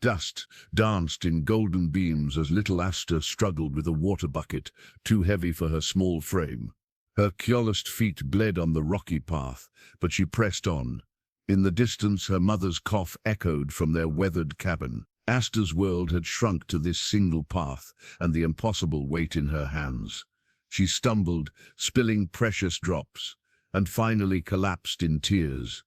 Dust danced in golden beams as little Asta struggled with a water bucket, too heavy for her small frame. Her calloused feet bled on the rocky path, but she pressed on. In the distance, her mother's cough echoed from their weathered cabin. Asta's world had shrunk to this single path and the impossible weight in her hands. She stumbled, spilling precious drops, and finally collapsed in tears.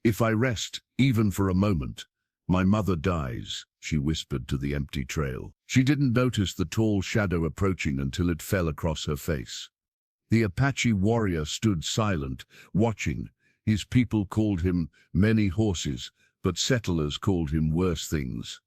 "If I rest, even for a moment, my mother dies," she whispered to the empty trail. She didn't notice the tall shadow approaching until it fell across her face. The Apache warrior stood silent, watching. His people called him Many Horses, but settlers called him worse things.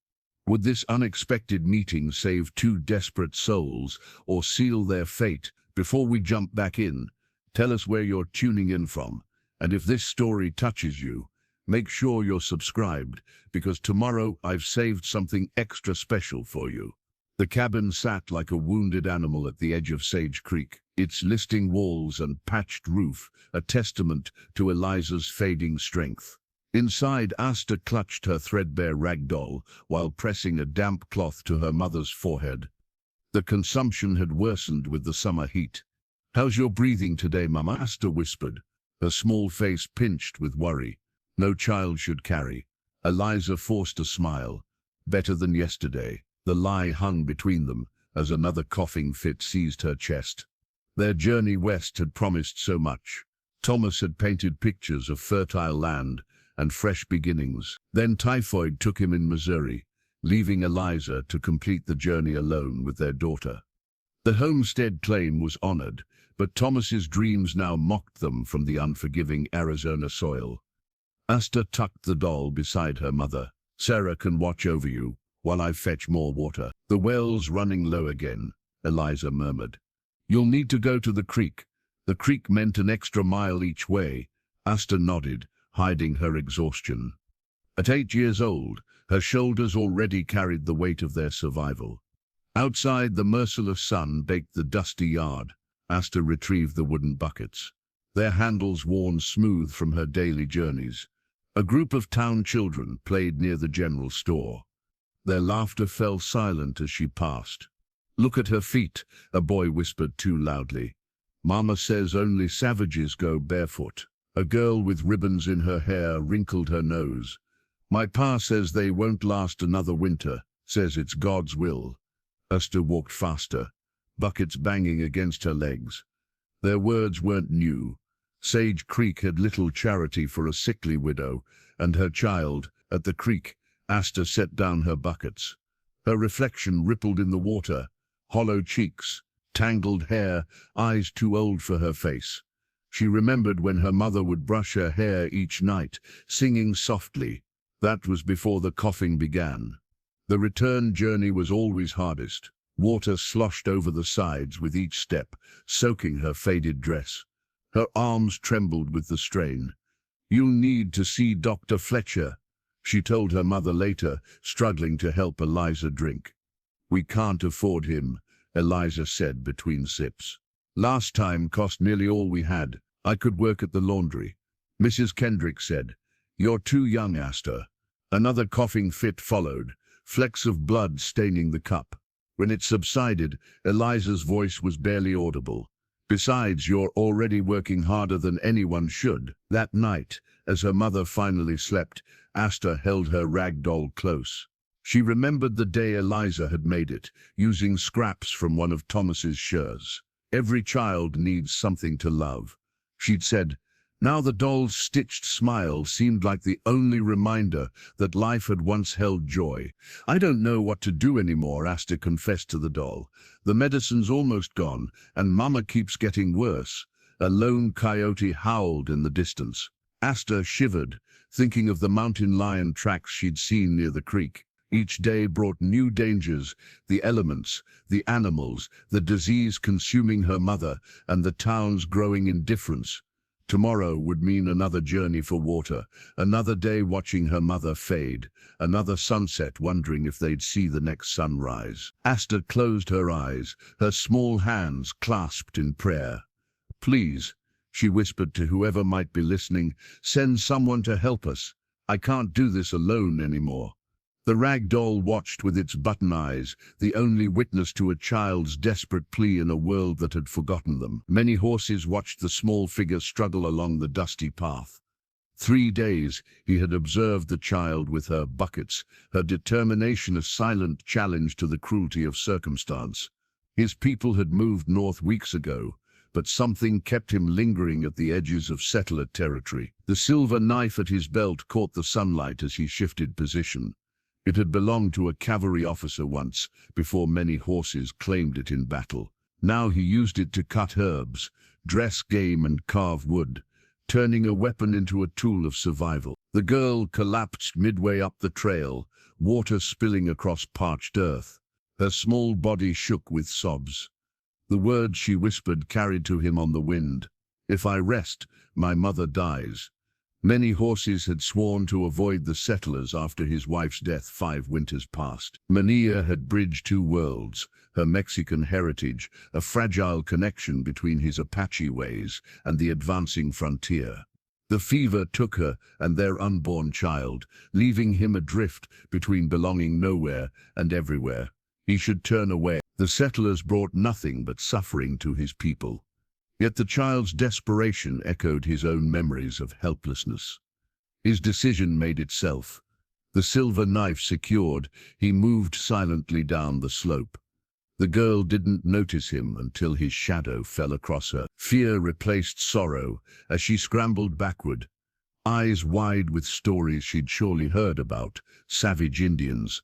Would this unexpected meeting save two desperate souls or seal their fate? Before we jump back in, tell us where you're tuning in from, and if this story touches you, make sure you're subscribed, because tomorrow I've saved something extra special for you. The cabin sat like a wounded animal at the edge of Sage Creek, its listing walls and patched roof a testament to Eliza's fading strength. Inside, Asta clutched her threadbare rag doll while pressing a damp cloth to her mother's forehead. The consumption had worsened with the summer heat. "How's your breathing today, Mama?" Asta whispered, her small face pinched with worry. No child should carry. Eliza forced a smile. "Better than yesterday." The lie hung between them as another coughing fit seized her chest. Their journey west had promised so much. Thomas had painted pictures of fertile land and fresh beginnings. Then typhoid took him in Missouri, leaving Eliza to complete the journey alone with their daughter. The homestead claim was honored, but Thomas's dreams now mocked them from the unforgiving Arizona soil. Asta tucked the doll beside her mother. "Sarah can watch over you while I fetch more water." "The well's running low again," Eliza murmured. "You'll need to go to the creek." The creek meant an extra mile each way. Asta nodded, hiding her exhaustion. At 8 years old, her shoulders already carried the weight of their survival. Outside, the merciless sun baked the dusty yard. Asta retrieved the wooden buckets, their handles worn smooth from her daily journeys. A group of town children played near the general store. Their laughter fell silent as she passed. "Look at her feet," a boy whispered too loudly. "Mama says only savages go barefoot." A girl with ribbons in her hair wrinkled her nose. "My pa says they won't last another winter, says it's God's will." Asta walked faster, buckets banging against her legs. Their words weren't new. Sage Creek had little charity for a sickly widow and her child. At the creek, Asta set down her buckets. Her reflection rippled in the water, hollow cheeks, tangled hair, eyes too old for her face. She remembered when her mother would brush her hair each night, singing softly. That was before the coughing began. The return journey was always hardest. Water sloshed over the sides with each step, soaking her faded dress. Her arms trembled with the strain. "You'll need to see Dr. Fletcher," she told her mother later, struggling to help Eliza drink. "We can't afford him," Eliza said between sips. "Last time cost nearly all we had. I could work at the laundry." Mrs. Kendrick said, "You're too young, Asta." Another coughing fit followed, flecks of blood staining the cup. When it subsided, Eliza's voice was barely audible. "Besides, you're already working harder than anyone should." That night, as her mother finally slept, Asta held her rag doll close. She remembered the day Eliza had made it, using scraps from one of Thomas's shirts. "Every child needs something to love," she'd said. Now the doll's stitched smile seemed like the only reminder that life had once held joy. "I don't know what to do anymore," Asta confessed to the doll. "The medicine's almost gone, and Mama keeps getting worse." A lone coyote howled in the distance. Asta shivered, thinking of the mountain lion tracks she'd seen near the creek. Each day brought new dangers, the elements, the animals, the disease consuming her mother, and the town's growing indifference. Tomorrow would mean another journey for water, another day watching her mother fade, another sunset wondering if they'd see the next sunrise. Asta closed her eyes, her small hands clasped in prayer. "Please," she whispered to whoever might be listening, "send someone to help us. I can't do this alone anymore." The rag doll watched with its button eyes, the only witness to a child's desperate plea in a world that had forgotten them. Many horses watched the small figure struggle along the dusty path. 3 days he had observed the child with her buckets, her determination a silent challenge to the cruelty of circumstance. His people had moved north weeks ago, but something kept him lingering at the edges of settler territory. The silver knife at his belt caught the sunlight as he shifted position. It had belonged to a cavalry officer once, before many horses claimed it in battle. Now he used it to cut herbs, dress game and carve wood, turning a weapon into a tool of survival. The girl collapsed midway up the trail, water spilling across parched earth. Her small body shook with sobs. The words she whispered carried to him on the wind. "If I rest, my mother dies." Many horses had sworn to avoid the settlers after his wife's death 5 winters past. Mania had bridged 2 worlds, her Mexican heritage, a fragile connection between his Apache ways and the advancing frontier. The fever took her and their unborn child, leaving him adrift between belonging nowhere and everywhere. He should turn away. The settlers brought nothing but suffering to his people. Yet the child's desperation echoed his own memories of helplessness. His decision made itself. The silver knife secured, he moved silently down the slope. The girl didn't notice him until his shadow fell across her. Fear replaced sorrow as she scrambled backward, eyes wide with stories she'd surely heard about, savage Indians.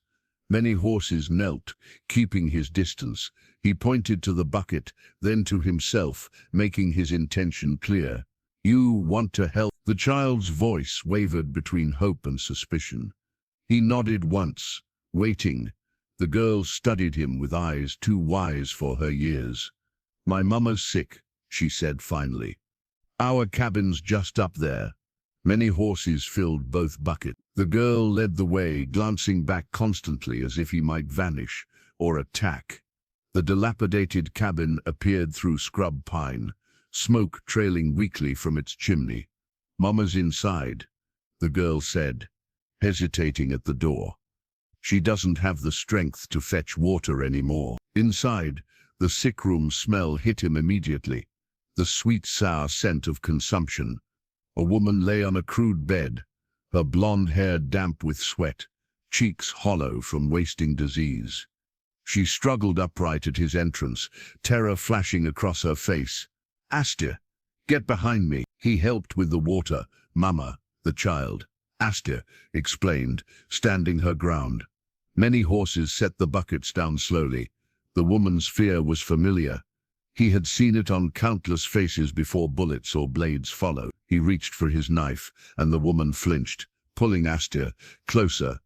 Many horses knelt, keeping his distance. He pointed to the bucket, then to himself, making his intention clear. "You want to help?" The child's voice wavered between hope and suspicion. He nodded once, waiting. The girl studied him with eyes too wise for her years. "My mama's sick," she said finally. "Our cabin's just up there." Many horses filled both buckets. The girl led the way, glancing back constantly as if he might vanish or attack. The dilapidated cabin appeared through scrub pine, smoke trailing weakly from its chimney. "Mama's inside," the girl said, hesitating at the door. "She doesn't have the strength to fetch water anymore." Inside, the sick room smell hit him immediately, the sweet sour scent of consumption. A woman lay on a crude bed, her blonde hair damp with sweat, cheeks hollow from wasting disease. She struggled upright at his entrance, terror flashing across her face. "Aster, get behind me." He helped with the water. "Mama, the child." Aster explained, standing her ground. Many horses set the buckets down slowly. The woman's fear was familiar. He had seen it on countless faces before bullets or blades followed. He reached for his knife, and the woman flinched, pulling Aster closer.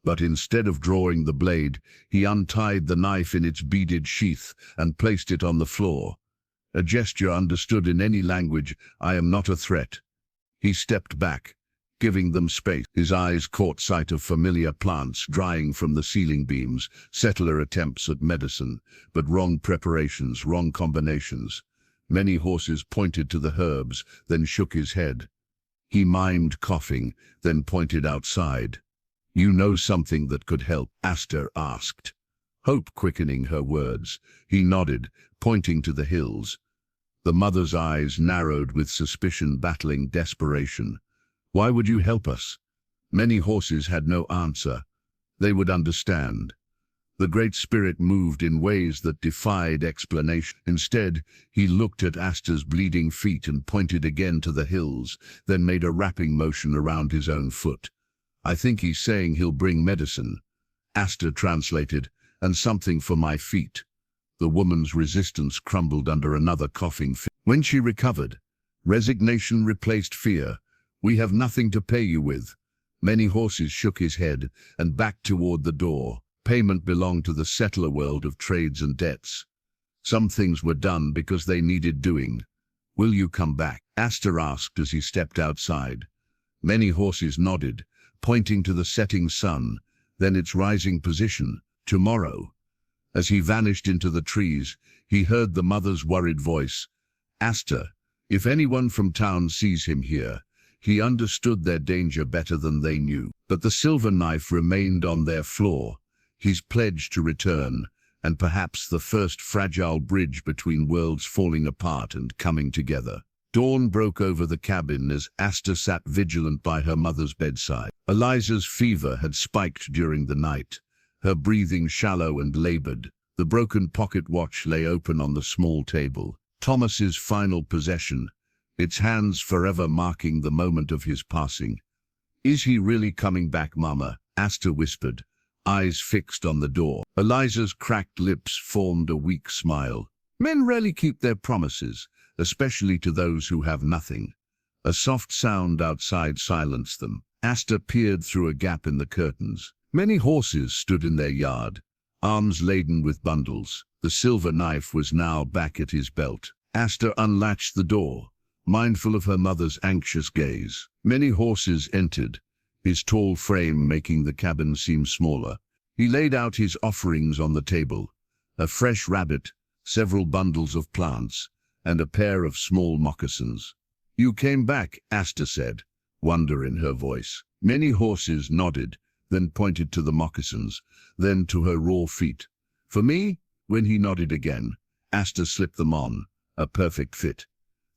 But instead of drawing the blade, he untied the knife in its beaded sheath and placed it on the floor. A gesture understood in any language. "I am not a threat." He stepped back, giving them space. His eyes caught sight of familiar plants drying from the ceiling beams, settler attempts at medicine, but wrong preparations, wrong combinations. Many horses pointed to the herbs, then shook his head. He mimed coughing, then pointed outside. "You know something that could help?" Aster asked, hope quickening her words. He nodded, pointing to the hills. The mother's eyes narrowed with suspicion battling desperation. "Why would you help us?" Many horses had no answer. They would understand. The Great Spirit moved in ways that defied explanation. Instead, he looked at Aster's bleeding feet and pointed again to the hills, then made a wrapping motion around his own foot. "I think he's saying he'll bring medicine." Aster translated, "and something for my feet." The woman's resistance crumbled under another coughing fit. When she recovered, resignation replaced fear. "We have nothing to pay you with." Many horses shook his head and backed toward the door. Payment belonged to the settler world of trades and debts. Some things were done because they needed doing. "Will you come back?" Aster asked as he stepped outside. Many horses nodded, pointing to the setting sun, then its rising position. "Tomorrow." As he vanished into the trees, he heard the mother's worried voice. "Aster, if anyone from town sees him here, He understood their danger better than they knew. But the silver knife remained on their floor, his pledge to return, and perhaps the first fragile bridge between worlds falling apart and coming together. Dawn broke over the cabin as Asta sat vigilant by her mother's bedside. Eliza's fever had spiked during the night, her breathing shallow and labored. The broken pocket watch lay open on the small table, Thomas's final possession, its hands forever marking the moment of his passing. "Is he really coming back, Mama?" Asta whispered, eyes fixed on the door. Eliza's cracked lips formed a weak smile. "Men rarely keep their promises, especially to those who have nothing." A soft sound outside silenced them. Asta peered through a gap in the curtains. Many horses stood in their yard, arms laden with bundles. The silver knife was now back at his belt. Asta unlatched the door, mindful of her mother's anxious gaze. Many horses entered, his tall frame making the cabin seem smaller. He laid out his offerings on the table, a fresh rabbit, several bundles of plants, and a pair of small moccasins. "You came back," Asta said, wonder in her voice. Many horses nodded, then pointed to the moccasins, then to her raw feet. "For me?" When he nodded again, Asta slipped them on, a perfect fit.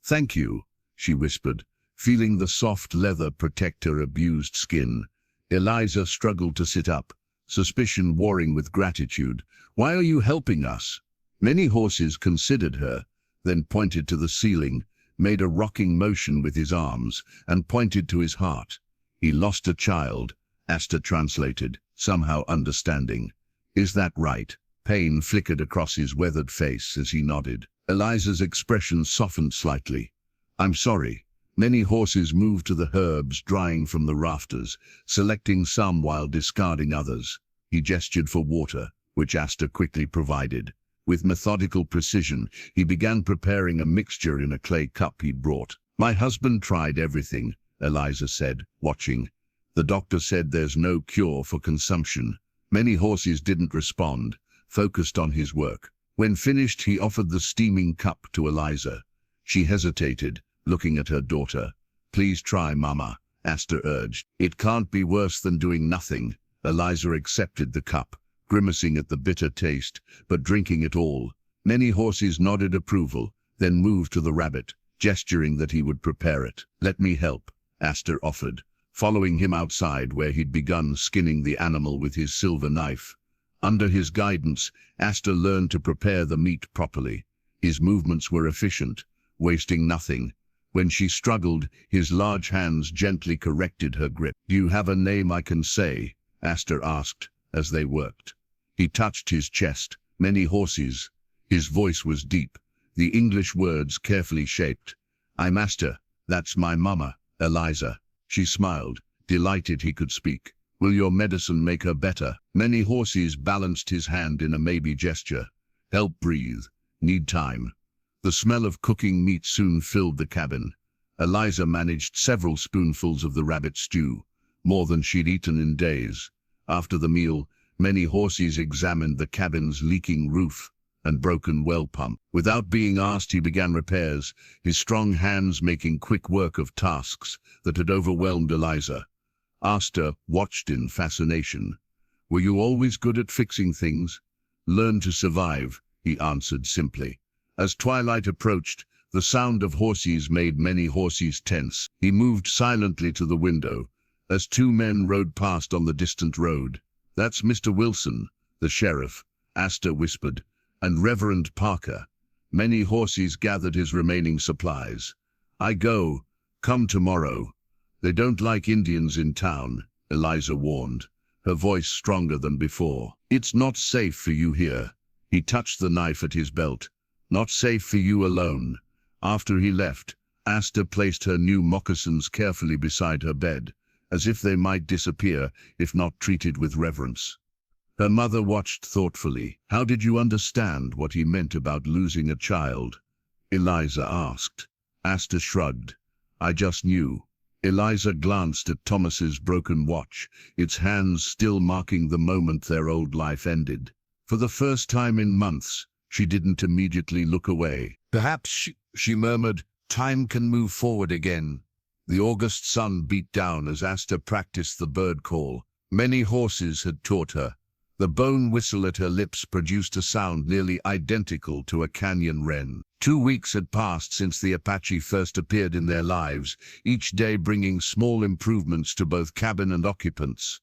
"Thank you," she whispered, feeling the soft leather protect her abused skin. Eliza struggled to sit up, suspicion warring with gratitude. "Why are you helping us?" Many horses considered her, then pointed to the ceiling, made a rocking motion with his arms, and pointed to his heart. "He lost a child," Asta translated, somehow understanding. "Is that right?" Pain flickered across his weathered face as he nodded. Eliza's expression softened slightly. "I'm sorry." Many horses moved to the herbs drying from the rafters, selecting some while discarding others. He gestured for water, which Asta quickly provided. With methodical precision, he began preparing a mixture in a clay cup he'd brought. "My husband tried everything," Eliza said, watching. "The doctor said there's no cure for consumption." Many horses didn't respond, focused on his work. When finished, he offered the steaming cup to Eliza. She hesitated, looking at her daughter. "Please try, Mama," Asta urged. "It can't be worse than doing nothing." Eliza accepted the cup, grimacing at the bitter taste, but drinking it all. Many horses nodded approval, then moved to the rabbit, gesturing that he would prepare it. "Let me help," Asta offered, following him outside where he'd begun skinning the animal with his silver knife. Under his guidance, Asta learned to prepare the meat properly. His movements were efficient, wasting nothing. When she struggled, his large hands gently corrected her grip. "Do you have a name I can say?" Asta asked, as they worked. He touched his chest. "Many horses." His voice was deep, the English words carefully shaped. "I'm Asta. That's my mama, Eliza." She smiled, delighted he could speak. "Will your medicine make her better?" Many horses balanced his hand in a maybe gesture. "Help breathe. Need time." The smell of cooking meat soon filled the cabin. Eliza managed several spoonfuls of the rabbit stew, more than she'd eaten in days. After the meal, many horses examined the cabin's leaking roof and broken well pump. Without being asked, he began repairs, his strong hands making quick work of tasks that had overwhelmed Eliza. Asta watched in fascination. "Were you always good at fixing things?" "Learn to survive," he answered simply. As twilight approached, the sound of horses made many horses tense. He moved silently to the window, as two men rode past on the distant road. "That's Mr. Wilson, the sheriff," Asta whispered, "and Reverend Parker." Many horses gathered his remaining supplies. "I go. Come tomorrow." "They don't like Indians in town," Eliza warned, her voice stronger than before. "It's not safe for you here." He touched the knife at his belt. "Not safe for you alone." After he left, Asta placed her new moccasins carefully beside her bed, as if they might disappear if not treated with reverence. Her mother watched thoughtfully. "How did you understand what he meant about losing a child?" Eliza asked. Asta shrugged. "I just knew." Eliza glanced at Thomas's broken watch, its hands still marking the moment their old life ended. For the first time in months, she didn't immediately look away. "Perhaps," she murmured, "time can move forward again." The August sun beat down as Asta practiced the bird call. Many horses had taught her. The bone whistle at her lips produced a sound nearly identical to a canyon wren. 2 weeks had passed since the Apache first appeared in their lives, each day bringing small improvements to both cabin and occupants.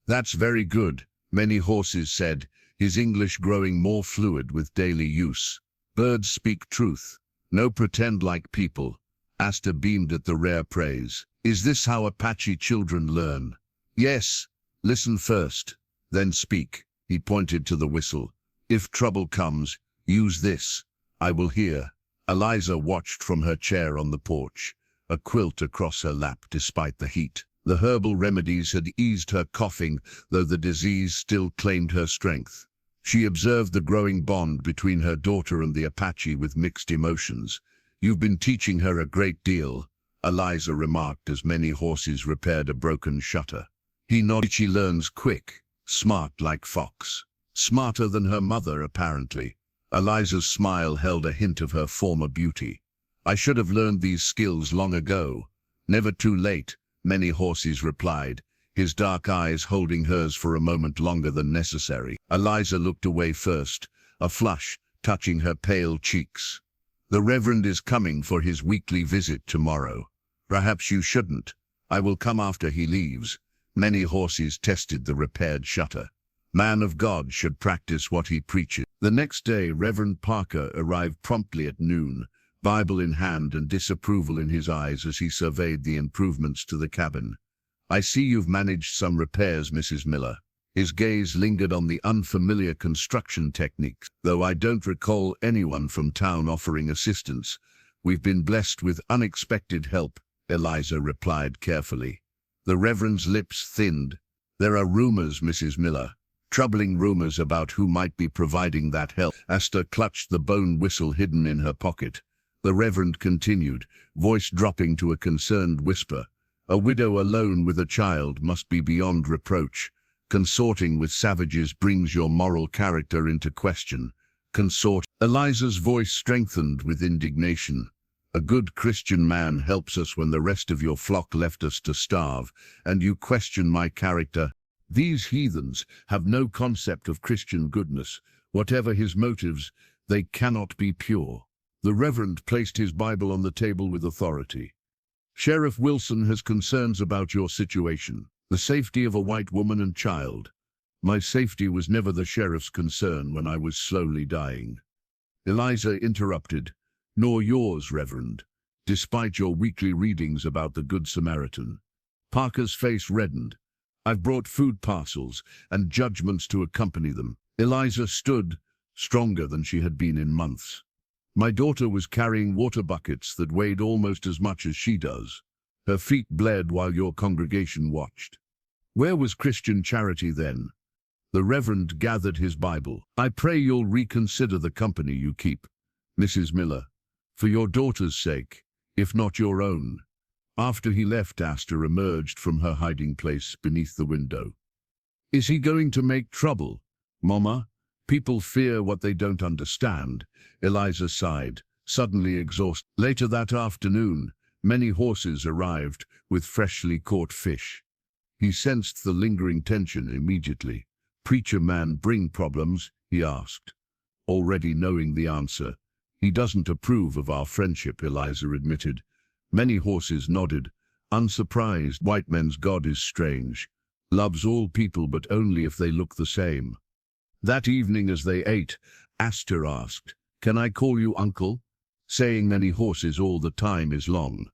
"That's very good," many horses said, his English growing more fluid with daily use. "Birds speak truth. No pretend like people." Asta beamed at the rare praise. "Is this how Apache children learn?" "Yes. Listen first, then speak." He pointed to the whistle. "If trouble comes, use this. I will hear." Eliza watched from her chair on the porch, a quilt across her lap despite the heat. The herbal remedies had eased her coughing, though the disease still claimed her strength. She observed the growing bond between her daughter and the Apache with mixed emotions. "You've been teaching her a great deal," Eliza remarked as many horses repaired a broken shutter. He nodded. "She learns quick, smart like Fox. Smarter than her mother, apparently." Eliza's smile held a hint of her former beauty. "I should have learned these skills long ago." "Never too late," many horses replied, his dark eyes holding hers for a moment longer than necessary. Eliza looked away first, a flush touching her pale cheeks. "The Reverend is coming for his weekly visit tomorrow. Perhaps you shouldn't. I will come after he leaves." Many horses tested the repaired shutter. "Man of God should practice what he preaches." The next day, Reverend Parker arrived promptly at noon, Bible in hand and disapproval in his eyes as he surveyed the improvements to the cabin. "I see you've managed some repairs, Mrs. Miller." His gaze lingered on the unfamiliar construction techniques, though I don't recall anyone from town offering assistance. "We've been blessed with unexpected help," Eliza replied carefully. The Reverend's lips thinned. "There are rumors, Mrs. Miller. Troubling rumors about who might be providing that help." Asta clutched the bone whistle hidden in her pocket. The Reverend continued, voice dropping to a concerned whisper. "A widow alone with a child must be beyond reproach. Consorting with savages brings your moral character into question." Eliza's voice strengthened with indignation. "A good Christian man helps us when the rest of your flock left us to starve, and you question my character." "These heathens have no concept of Christian goodness. Whatever his motives, they cannot be pure." The Reverend placed his Bible on the table with authority. "Sheriff Wilson has concerns about your situation, the safety of a white woman and child." "My safety was never the sheriff's concern when I was slowly dying." Eliza interrupted. "Nor yours, Reverend, despite your weekly readings about the Good Samaritan." Parker's face reddened. "I've brought food parcels and judgments to accompany them." Eliza stood, stronger than she had been in months. "My daughter was carrying water buckets that weighed almost as much as she does. Her feet bled while your congregation watched. Where was Christian charity then?" The Reverend gathered his Bible. "I pray you'll reconsider the company you keep, Mrs. Miller, for your daughter's sake, if not your own." After he left, Asta emerged from her hiding place beneath the window. "Is he going to make trouble, Mama? People fear what they don't understand." Eliza sighed, suddenly exhausted. Later that afternoon, many horses arrived with freshly caught fish. He sensed the lingering tension immediately. "Preacher man bring problems?" he asked, already knowing the answer. "He doesn't approve of our friendship," Eliza admitted. Many horses nodded, unsurprised. "White man's God is strange. Loves all people but only if they look the same." That evening as they ate, Asta asked, "Can I call you uncle?" Saying many horses all the time is long.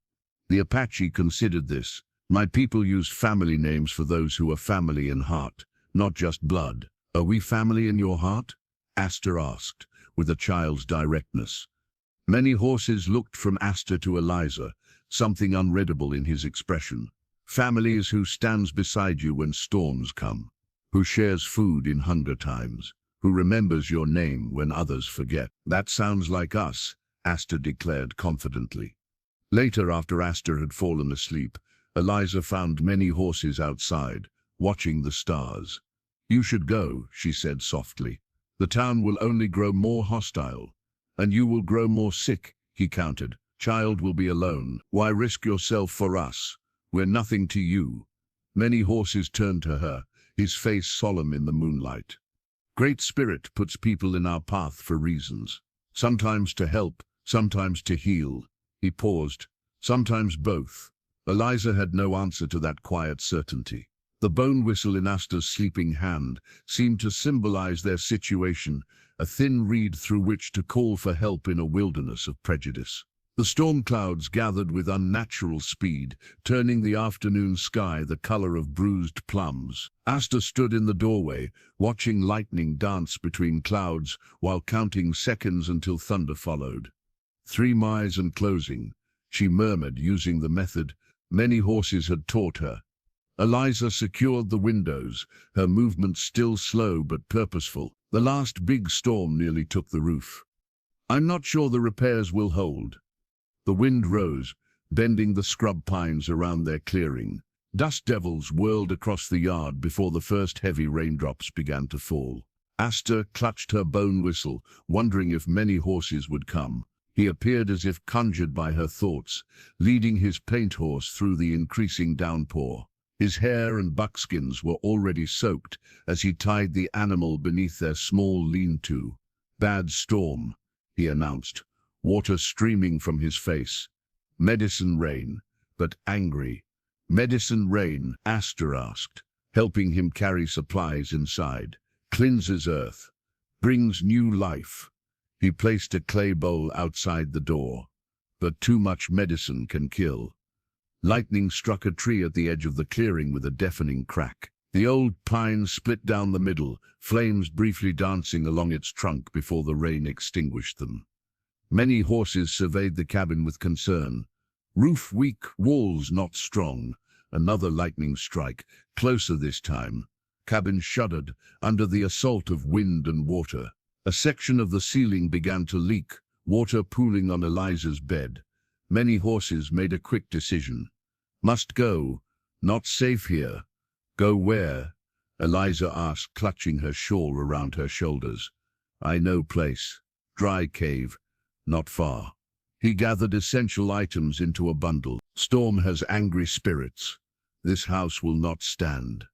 The Apache considered this. "My people use family names for those who are family in heart, not just blood." "Are we family in your heart?" Asta asked, with a child's directness. Many horses looked from Asta to Eliza, something unreadable in his expression. "Family is who stands beside you when storms come, who shares food in hunger times, who remembers your name when others forget." "That sounds like us," Asta declared confidently. Later, after Asta had fallen asleep, Eliza found many horses outside, watching the stars. "You should go," she said softly. "The town will only grow more hostile, and you will grow more sick," he countered. Child will be alone. Why risk yourself for us? We're nothing to you." Many horses turned to her, his face solemn in the moonlight. Great Spirit puts people in our path for reasons. Sometimes to help, sometimes to heal. He paused. Sometimes both. Eliza had no answer to that quiet certainty. The bone whistle in Asta's sleeping hand seemed to symbolize their situation, a thin reed through which to call for help in a wilderness of prejudice. The storm clouds gathered with unnatural speed, turning the afternoon sky the color of bruised plums. Asta stood in the doorway, watching lightning dance between clouds while counting seconds until thunder followed. 3 miles and closing, she murmured, using the method many horses had taught her. Eliza secured the windows, her movements still slow but purposeful. The last big storm nearly took the roof. "I'm not sure the repairs will hold." The wind rose, bending the scrub pines around their clearing. Dust devils whirled across the yard before the first heavy raindrops began to fall. Asta clutched her bone whistle, wondering if many horses would come. He appeared as if conjured by her thoughts, leading his paint horse through the increasing downpour. His hair and buckskins were already soaked as he tied the animal beneath their small lean-to. "Bad storm," he announced, water streaming from his face. "Medicine rain, but angry." "Medicine rain?" Asta asked, helping him carry supplies inside. "Cleanses earth, brings new life." He placed a clay bowl outside the door. "But too much medicine can kill." Lightning struck a tree at the edge of the clearing with a deafening crack. The old pine split down the middle, flames briefly dancing along its trunk before the rain extinguished them. Many horses surveyed the cabin with concern. "Roof weak, walls not strong." Another lightning strike, closer this time. Cabin shuddered under the assault of wind and water. A section of the ceiling began to leak, water pooling on Eliza's bed. Many horses made a quick decision. "Must go. Not safe here." "Go where?" Eliza asked, clutching her shawl around her shoulders. "I know place. Dry cave. Not far." He gathered essential items into a bundle. "Storm has angry spirits. This house will not stand."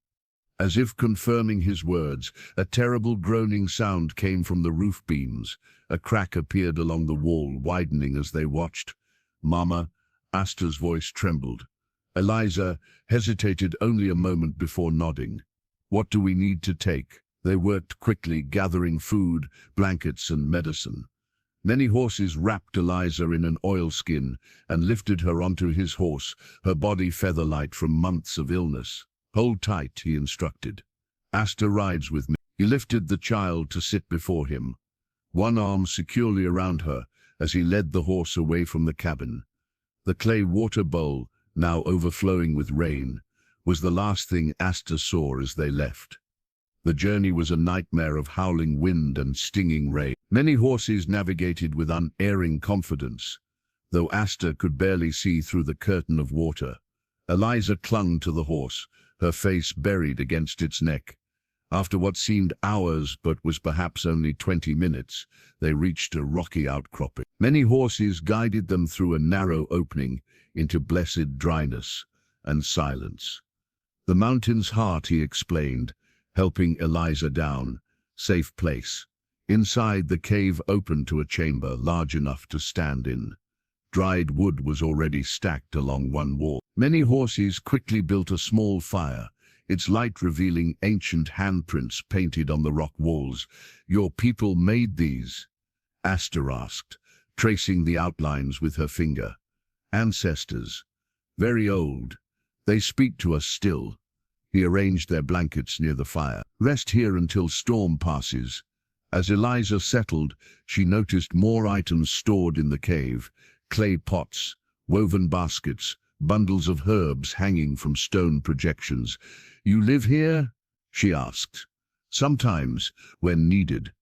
As if confirming his words, a terrible groaning sound came from the roof beams. A crack appeared along the wall, widening as they watched. "Mama," Asta's voice trembled. Eliza hesitated only a moment before nodding. "What do we need to take?" They worked quickly, gathering food, blankets, and medicine. Many horses wrapped Eliza in an oilskin and lifted her onto his horse, her body feather-light from months of illness. "Hold tight," he instructed. "Asta rides with me." He lifted the child to sit before him, one arm securely around her as he led the horse away from the cabin. The clay water bowl, now overflowing with rain, was the last thing Asta saw as they left. The journey was a nightmare of howling wind and stinging rain. Many horses navigated with unerring confidence, though Asta could barely see through the curtain of water. Eliza clung to the horse, her face buried against its neck. After what seemed hours but was perhaps only 20 minutes, they reached a rocky outcropping. Many horses guided them through a narrow opening into blessed dryness and silence. "The mountain's heart," he explained, helping Eliza down. "Safe place." Inside, the cave opened to a chamber large enough to stand in. Dried wood was already stacked along one wall. Many horses quickly built a small fire, its light revealing ancient handprints painted on the rock walls. "Your people made these?" Asta asked, tracing the outlines with her finger. "Ancestors. Very old. They speak to us still." He arranged their blankets near the fire. "Rest here until storm passes." As Eliza settled, she noticed more items stored in the cave: clay pots, woven baskets, bundles of herbs hanging from stone projections. "You live here?" she asked. "Sometimes, when needed."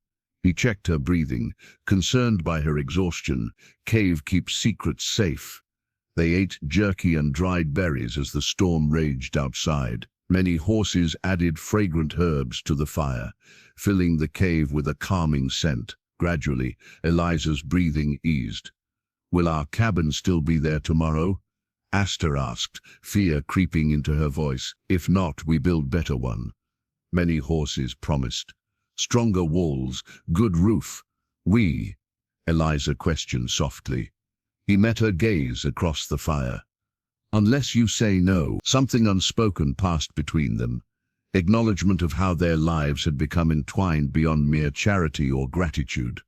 He checked her breathing, concerned by her exhaustion. "Cave keeps secrets safe." They ate jerky and dried berries as the storm raged outside. Many horses added fragrant herbs to the fire, filling the cave with a calming scent. Gradually, Eliza's breathing eased. Will our cabin still be there tomorrow? Asta asked, fear creeping into her voice. If not, we build better one. Many horses promised. Stronger walls, good roof. We? Eliza questioned softly. He met her gaze across the fire. Unless you say no. Something unspoken passed between them. Acknowledgement of how their lives had become entwined beyond mere charity or gratitude.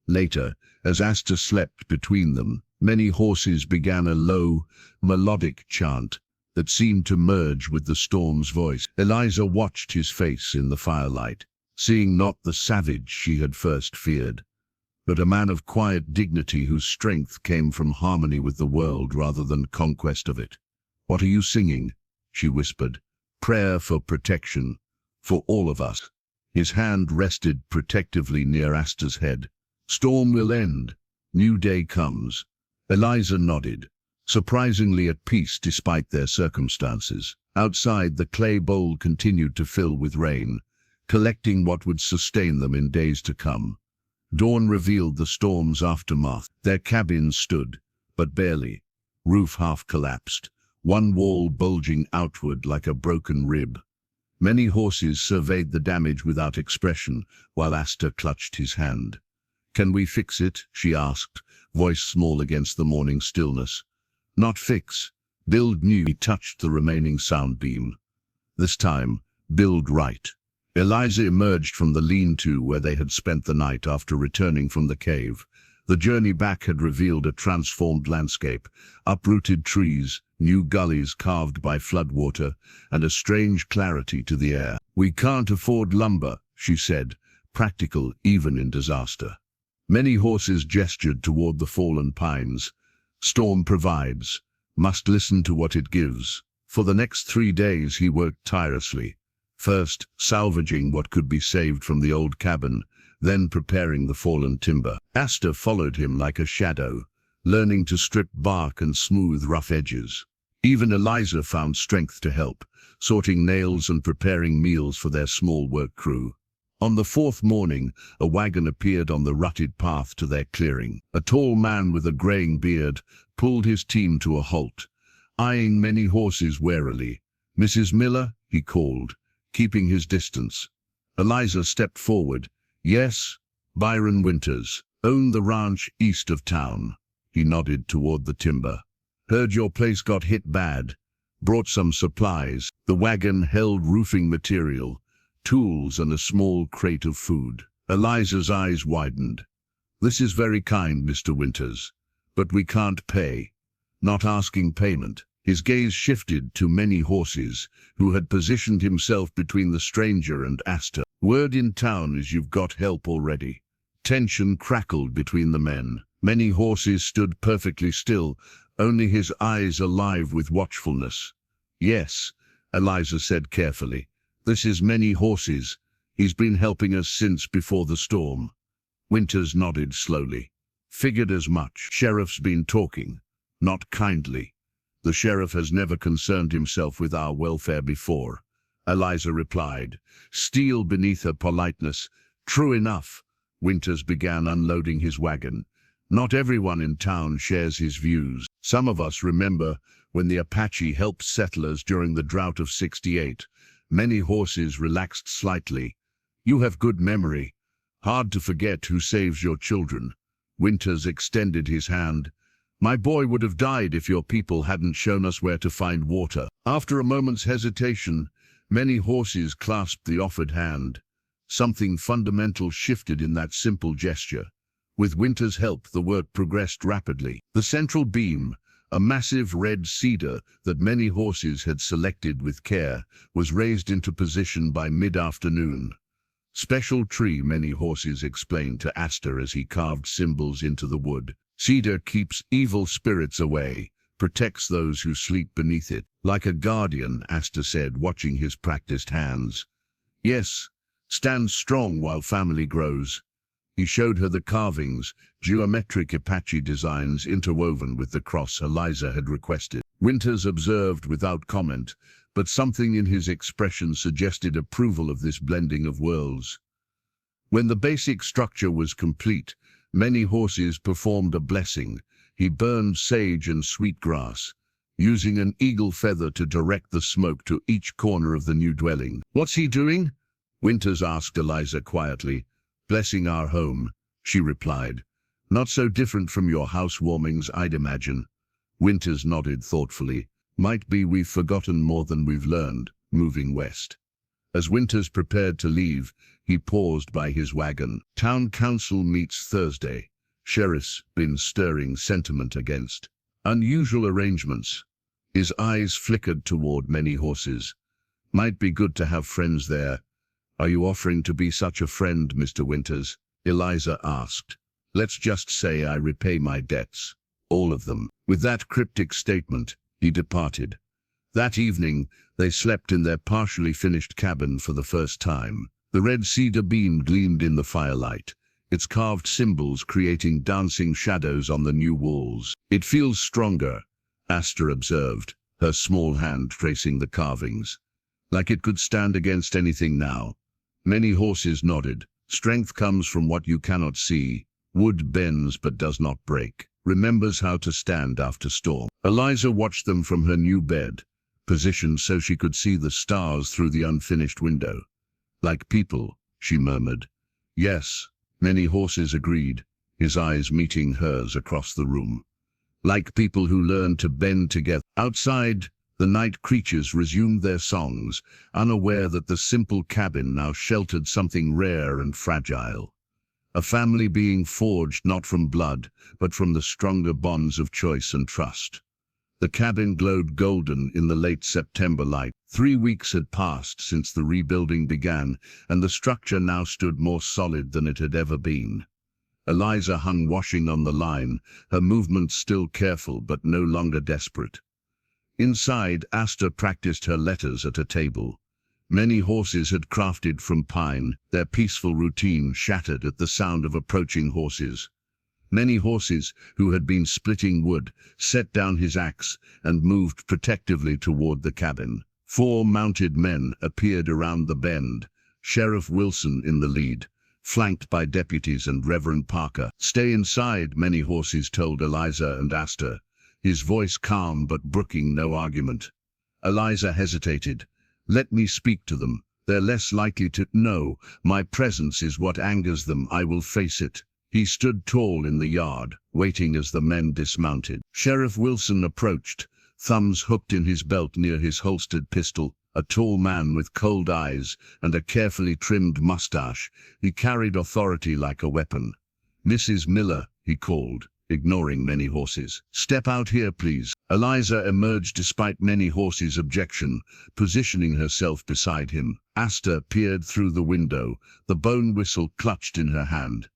Later, as Asta slept between them, many horses began a low, melodic chant that seemed to merge with the storm's voice. Eliza watched his face in the firelight, seeing not the savage she had first feared, but a man of quiet dignity whose strength came from harmony with the world rather than conquest of it. "What are you singing?" she whispered. "Prayer for protection, for all of us." His hand rested protectively near Asta's head. "Storm will end. New day comes." Eliza nodded, surprisingly at peace despite their circumstances. Outside, the clay bowl continued to fill with rain, collecting what would sustain them in days to come. Dawn revealed the storm's aftermath. Their cabin stood, but barely. Roof half collapsed, one wall bulging outward like a broken rib. Many horses surveyed the damage without expression, while Asta clutched his hand. "Can we fix it?" she asked, voice small against the morning stillness. "Not fix. Build new." He touched the remaining sound beam. This time, build right. Eliza emerged from the lean-to where they had spent the night after returning from the cave. The journey back had revealed a transformed landscape, uprooted trees, new gullies carved by floodwater, and a strange clarity to the air. "We can't afford lumber," she said, practical even in disaster. Many horses gestured toward the fallen pines. "Storm provides. Must listen to what it gives." For the next 3 days he worked tirelessly, first salvaging what could be saved from the old cabin, then preparing the fallen timber. Asta followed him like a shadow, learning to strip bark and smooth rough edges. Even Eliza found strength to help, sorting nails and preparing meals for their small work crew. On the 4th morning, a wagon appeared on the rutted path to their clearing. A tall man with a graying beard pulled his team to a halt, eyeing many horses warily. "Mrs. Miller?" he called, keeping his distance. Eliza stepped forward. "Yes, Byron Winters. Own the ranch east of town." He nodded toward the timber. "Heard your place got hit bad. Brought some supplies." The wagon held roofing material, tools and a small crate of food. Eliza's eyes widened. "This is very kind, Mr. Winters, but we can't pay. Not asking payment." His gaze shifted to many horses, who had positioned himself between the stranger and Asta. "Word in town is you've got help already." Tension crackled between the men. Many horses stood perfectly still, only his eyes alive with watchfulness. "Yes," Eliza said carefully. "This is many horses. He's been helping us since before the storm." Winters nodded slowly. "Figured as much. Sheriff's been talking. Not kindly. The sheriff has never concerned himself with our welfare before," Eliza replied, steel beneath her politeness. "True enough." Winters began unloading his wagon. "Not everyone in town shares his views. Some of us remember when the Apache helped settlers during the drought of '68. Many horses relaxed slightly. You have good memory. Hard to forget who saves your children." Winters extended his hand. "My boy would have died if your people hadn't shown us where to find water." After a moment's hesitation, many horses clasped the offered hand. Something fundamental shifted in that simple gesture. With Winters' help, the work progressed rapidly. The central beam, a massive red cedar that many horses had selected with care, was raised into position by mid-afternoon. "Special tree," many horses explained to Asta as he carved symbols into the wood. "Cedar keeps evil spirits away, protects those who sleep beneath it." "Like a guardian," Asta said, watching his practiced hands. "Yes, stands strong while family grows." He showed her the carvings, geometric Apache designs interwoven with the cross Eliza had requested. Winters observed without comment, but something in his expression suggested approval of this blending of worlds. When the basic structure was complete, many horses performed a blessing, He burned sage and sweetgrass, using an eagle feather to direct the smoke to each corner of the new dwelling. "What's he doing?" Winters asked Eliza quietly. "Blessing our home," she replied. "Not so different from your housewarmings, I'd imagine." Winters nodded thoughtfully. "Might be we've forgotten more than we've learned, moving west." As Winters prepared to leave, he paused by his wagon. "Town council meets Thursday. Sheriff's been stirring sentiment against unusual arrangements." His eyes flickered toward many horses. "Might be good to have friends there." "Are you offering to be such a friend, Mr. Winters?" Eliza asked. "Let's just say I repay my debts. All of them." With that cryptic statement, he departed. That evening, they slept in their partially finished cabin for the first time. The red cedar beam gleamed in the firelight, its carved symbols creating dancing shadows on the new walls. "It feels stronger," Asta observed, her small hand tracing the carvings. "Like it could stand against anything now." Many horses nodded. "Strength comes from what you cannot see. Wood bends but does not break. Remembers how to stand after storm." Eliza watched them from her new bed, positioned so she could see the stars through the unfinished window. "Like people," she murmured. "Yes," many horses agreed, his eyes meeting hers across the room. "Like people who learn to bend together." Outside, the night creatures resumed their songs, unaware that the simple cabin now sheltered something rare and fragile. A family being forged not from blood, but from the stronger bonds of choice and trust. The cabin glowed golden in the late September light. 3 weeks had passed since the rebuilding began, and the structure now stood more solid than it had ever been. Eliza hung washing on the line, her movements still careful but no longer desperate. Inside, Asta practiced her letters at a table. Many horses had crafted from pine, their peaceful routine shattered at the sound of approaching horses. Many horses, who had been splitting wood, set down his axe and moved protectively toward the cabin. 4 mounted men appeared around the bend, Sheriff Wilson in the lead, flanked by deputies and Reverend Parker. "Stay inside," many horses told Eliza and Asta, his voice calm but brooking no argument. Eliza hesitated. "Let me speak to them. They're less likely to—" "No, my presence is what angers them. I will face it." He stood tall in the yard, waiting as the men dismounted. Sheriff Wilson approached, thumbs hooked in his belt near his holstered pistol. A tall man with cold eyes and a carefully trimmed mustache, he carried authority like a weapon. "Mrs. Miller," he called, ignoring many horses. "Step out here, please." Eliza emerged despite many horses' objection, positioning herself beside him. Asta peered through the window, the bone whistle clutched in her hand.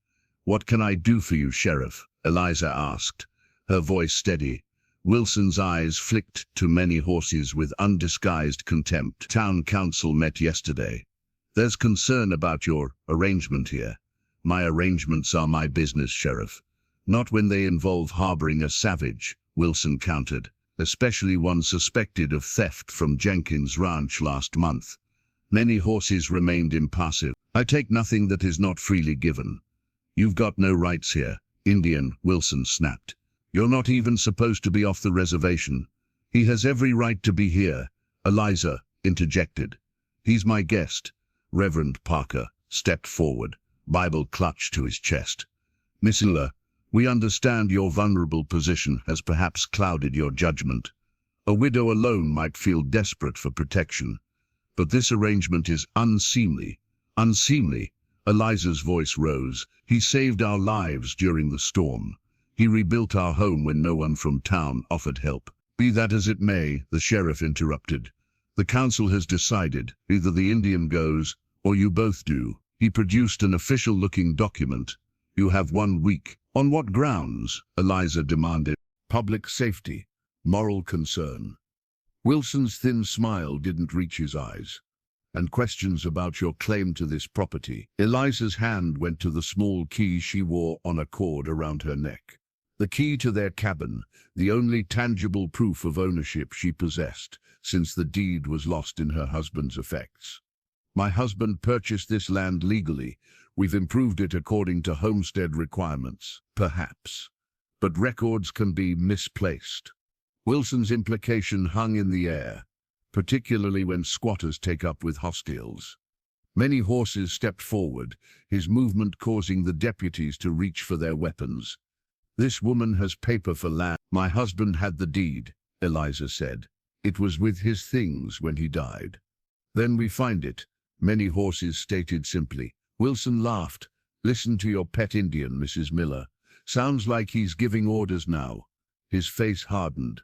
"What can I do for you, Sheriff?" Eliza asked, her voice steady. Wilson's eyes flicked to many horses with undisguised contempt. "Town council met yesterday. There's concern about your arrangement here." "My arrangements are my business, Sheriff. Not when they involve harboring a savage," Wilson countered, "especially one suspected of theft from Jenkins' ranch last month." Many horses remained impassive. "I take nothing that is not freely given." "You've got no rights here," Indian, Wilson snapped. "You're not even supposed to be off the reservation." "He has every right to be here," Eliza interjected. "He's my guest." Reverend Parker stepped forward, Bible clutched to his chest. "Miss Miller, we understand your vulnerable position has perhaps clouded your judgment. A widow alone might feel desperate for protection. But this arrangement is unseemly." "Unseemly?" Eliza's voice rose. "He saved our lives during the storm. He rebuilt our home when no one from town offered help." "Be that as it may," the sheriff interrupted. "The council has decided. Either the Indian goes, or you both do." He produced an official-looking document. "You have 1 week." "On what grounds?" Eliza demanded. "Public safety. Moral concern." Wilson's thin smile didn't reach his eyes. "And questions about your claim to this property." Eliza's hand went to the small key she wore on a cord around her neck. The key to their cabin, the only tangible proof of ownership she possessed, since the deed was lost in her husband's effects. "My husband purchased this land legally. We've improved it according to homestead requirements." "Perhaps. but records can be misplaced. Wilson's implication hung in the air, particularly when squatters take up with hostiles. Many horses stepped forward, his movement causing the deputies to reach for their weapons. "This woman has paper for land." "My husband had the deed," Eliza said. "It was with his things when he died." "Then we find it," many horses stated simply. Wilson laughed. "Listen to your pet Indian, Mrs. Miller. Sounds like he's giving orders now." His face hardened.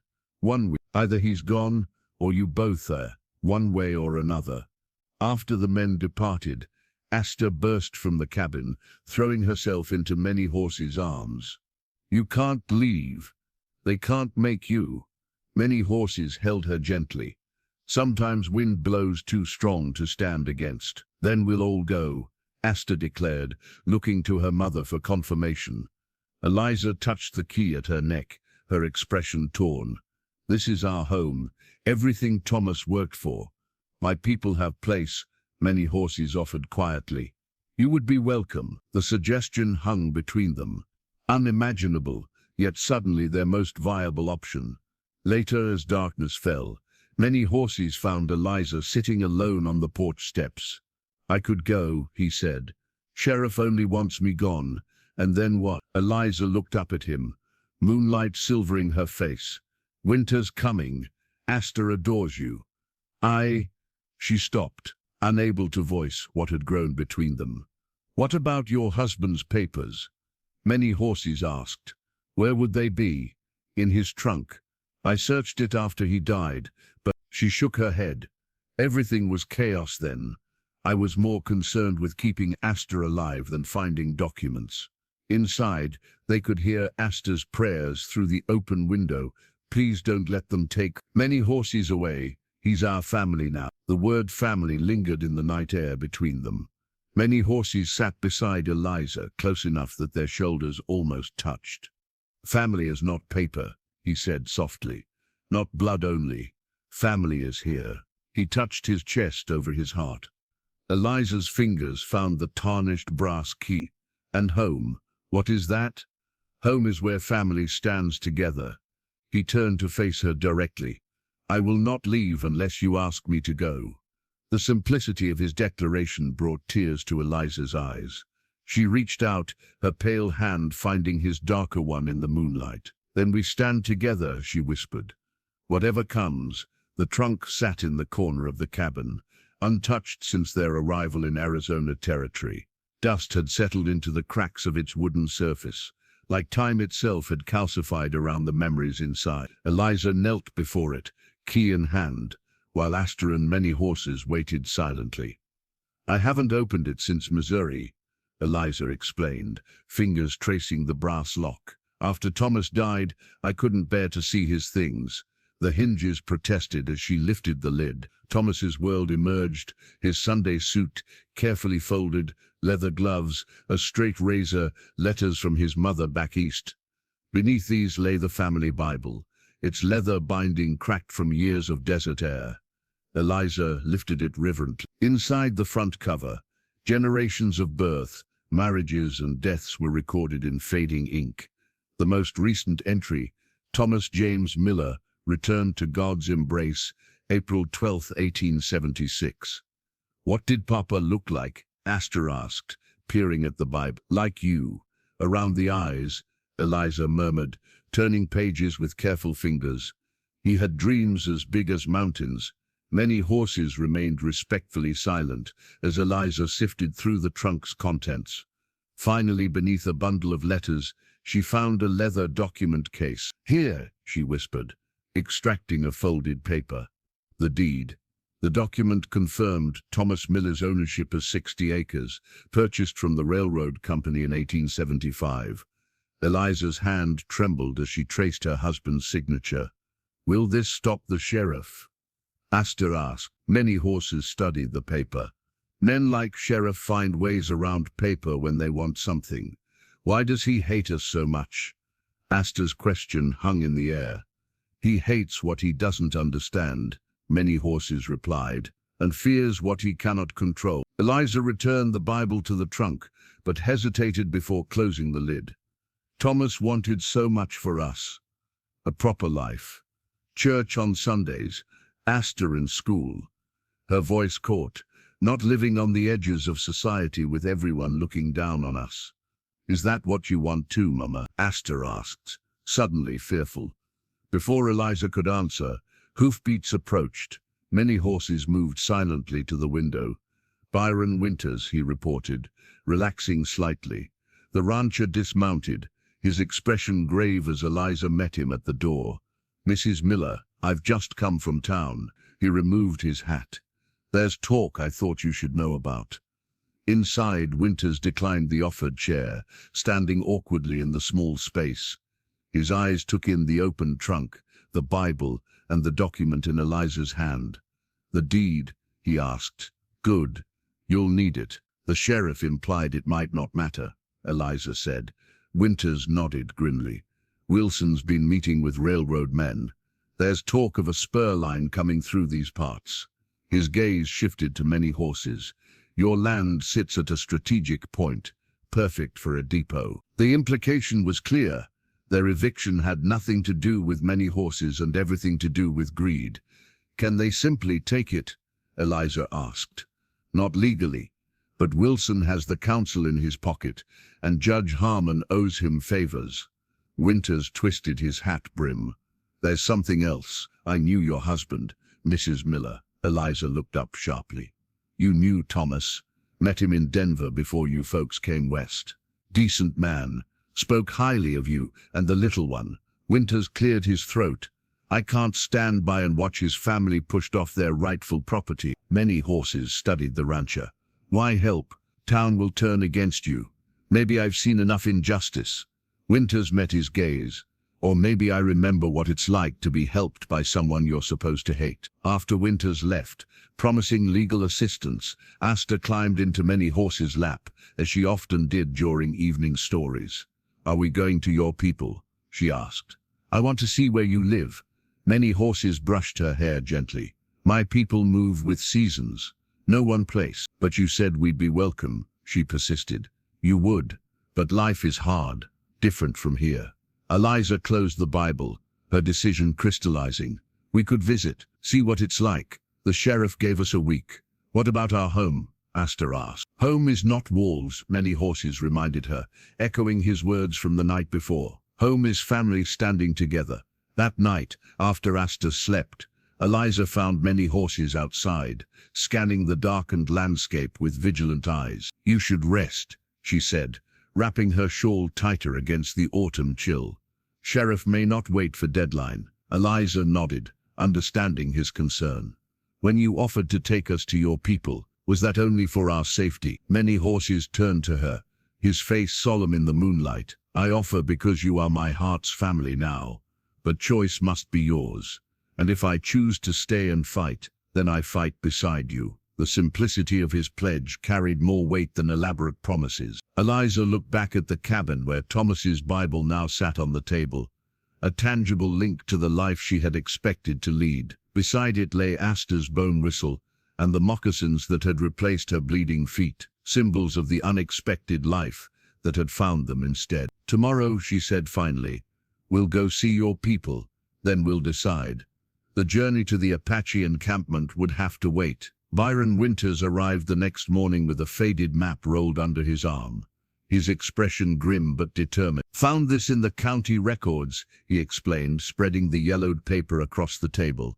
Either he's gone, or you both are, one way or another." After the men departed, Asta burst from the cabin, throwing herself into Many Horses' arms. "You can't leave. They can't make you." Many Horses held her gently. "Sometimes wind blows too strong to stand against." "Then we'll all go," Asta declared, looking to her mother for confirmation. Eliza touched the key at her neck, her expression torn. "This is our home, everything Thomas worked for. My people have place," Many Horses offered quietly. "You would be welcome." The suggestion hung between them. Unimaginable, yet suddenly their most viable option. Later, as darkness fell, Many Horses found Eliza sitting alone on the porch steps. "I could go," he said. "Sheriff only wants me gone. And then what?" Eliza looked up at him, moonlight silvering her face. "Winter's coming. Asta adores you." She stopped, unable to voice what had grown between them. "What about your husband's papers?" Many Horses asked. "Where would they be?" "In his trunk. I searched it after he died, but..." She shook her head. "Everything was chaos then. I was more concerned with keeping Asta alive than finding documents." Inside, they could hear Asta's prayers through the open window. "Please don't let them take Many Horses away. He's our family now." The word family lingered in the night air between them. Many Horses sat beside Eliza, close enough that their shoulders almost touched. "Family is not paper," he said softly. "Not blood only. Family is here." He touched his chest over his heart. Eliza's fingers found the tarnished brass key. "And home, what is that?" "Home is where family stands together." He turned to face her directly. "I will not leave unless you ask me to go." The simplicity of his declaration brought tears to Eliza's eyes. She reached out, her pale hand finding his darker one in the moonlight. "Then we stand together," she whispered. "Whatever comes." The trunk sat in the corner of the cabin, untouched since their arrival in Arizona territory. Dust had settled into the cracks of its wooden surface, like time itself had calcified around the memories inside. Eliza knelt before it, key in hand, while Asta and Many Horses waited silently. "I haven't opened it since Missouri," Eliza explained, fingers tracing the brass lock. "After Thomas died, I couldn't bear to see his things." The hinges protested as she lifted the lid. Thomas's world emerged, his Sunday suit, carefully folded, leather gloves, a straight razor, letters from his mother back east. Beneath these lay the family Bible, its leather binding cracked from years of desert air. Eliza lifted it reverently. Inside the front cover, generations of birth, marriages and deaths were recorded in fading ink. The most recent entry, Thomas James Miller, returned to God's embrace, April 12, 1876. "What did Papa look like?" Asta asked, peering at the Bible. "Like you. Around the eyes," Eliza murmured, turning pages with careful fingers. "He had dreams as big as mountains." Many Horses remained respectfully silent as Eliza sifted through the trunk's contents. Finally, beneath a bundle of letters, she found a leather document case. "Here," she whispered, extracting a folded paper. The deed. The document confirmed Thomas Miller's ownership of 60 acres, purchased from the railroad company in 1875. Eliza's hand trembled as she traced her husband's signature. "Will this stop the sheriff?" Asta asked. Many Horses studied the paper. "Men like Sheriff find ways around paper when they want something. Why does he hate us so much?" Asta's question hung in the air. "He hates what he doesn't understand," Many Horses replied, "and fears what he cannot control." Eliza returned the Bible to the trunk, but hesitated before closing the lid. Thomas wanted so much for us. A proper life. Church on Sundays, Asta in school. Her voice caught, not living on the edges of society with everyone looking down on us. Is that what you want too, Mama? Asta asked, suddenly fearful. Before Eliza could answer, hoofbeats approached. Many horses moved silently to the window. Byron Winters, he reported, relaxing slightly. The rancher dismounted, his expression grave as Eliza met him at the door. Mrs. Miller, I've just come from town. He removed his hat. There's talk I thought you should know about. Inside, Winters declined the offered chair, standing awkwardly in the small space. His eyes took in the open trunk, the Bible, and the document in Eliza's hand. The deed, he asked. Good. You'll need it. The sheriff implied it might not matter, Eliza said. Winters nodded grimly. Wilson's been meeting with railroad men. There's talk of a spur line coming through these parts. His gaze shifted to many horses. Your land sits at a strategic point, perfect for a depot. The implication was clear. Their eviction had nothing to do with many horses and everything to do with greed. Can they simply take it? Eliza asked. Not legally, but Wilson has the council in his pocket, and Judge Harmon owes him favors. Winters twisted his hat brim. There's something else. I knew your husband, Mrs. Miller. Eliza looked up sharply. You knew Thomas. Met him in Denver before you folks came west. Decent man. Spoke highly of you and the little one. Winters cleared his throat. I can't stand by and watch his family pushed off their rightful property. Many horses studied the rancher. Why help? Town will turn against you. Maybe I've seen enough injustice. Winters met his gaze. Or maybe I remember what it's like to be helped by someone you're supposed to hate. After Winters left, promising legal assistance, Asta climbed into many horses' lap, as she often did during evening stories. Are we going to your people? She asked. I want to see where you live. Many horses brushed her hair gently. My people move with seasons. No one place. But you said we'd be welcome, she persisted. You would. But life is hard. Different from here. Eliza closed the Bible, her decision crystallizing. We could visit, see what it's like. The sheriff gave us a week. What about our home? Asta asked. Home is not walls, many horses reminded her, echoing his words from the night before. Home is family standing together. That night, after Asta slept, Eliza found many horses outside, scanning the darkened landscape with vigilant eyes. You should rest, she said, wrapping her shawl tighter against the autumn chill. Sheriff may not wait for deadline. Eliza nodded, understanding his concern. When you offered to take us to your people, was that only for our safety? Many horses turned to her, his face solemn in the moonlight. I offer because you are my heart's family now. But choice must be yours. And if I choose to stay and fight, then I fight beside you. The simplicity of his pledge carried more weight than elaborate promises. Eliza looked back at the cabin where Thomas's Bible now sat on the table, a tangible link to the life she had expected to lead. Beside it lay Asta's bone whistle and the moccasins that had replaced her bleeding feet, symbols of the unexpected life that had found them instead. Tomorrow, she said finally, we'll go see your people, then we'll decide. The journey to the Apache encampment would have to wait. Byron Winters arrived the next morning with a faded map rolled under his arm, his expression grim but determined. Found this in the county records, he explained, spreading the yellowed paper across the table.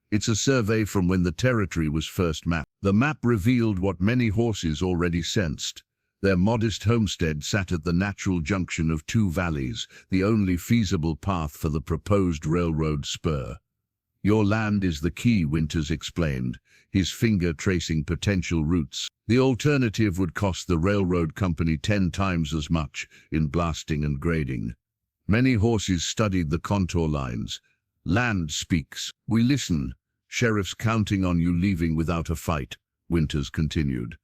It's a survey from when the territory was first mapped. The map revealed what many horses already sensed. Their modest homestead sat at the natural junction of two valleys, the only feasible path for the proposed railroad spur. Your land is the key, Winters explained, his finger tracing potential routes. The alternative would cost the railroad company 10 times as much in blasting and grading. Many horses studied the contour lines. Land speaks. We listen. Sheriff's counting on you leaving without a fight, Winters continued.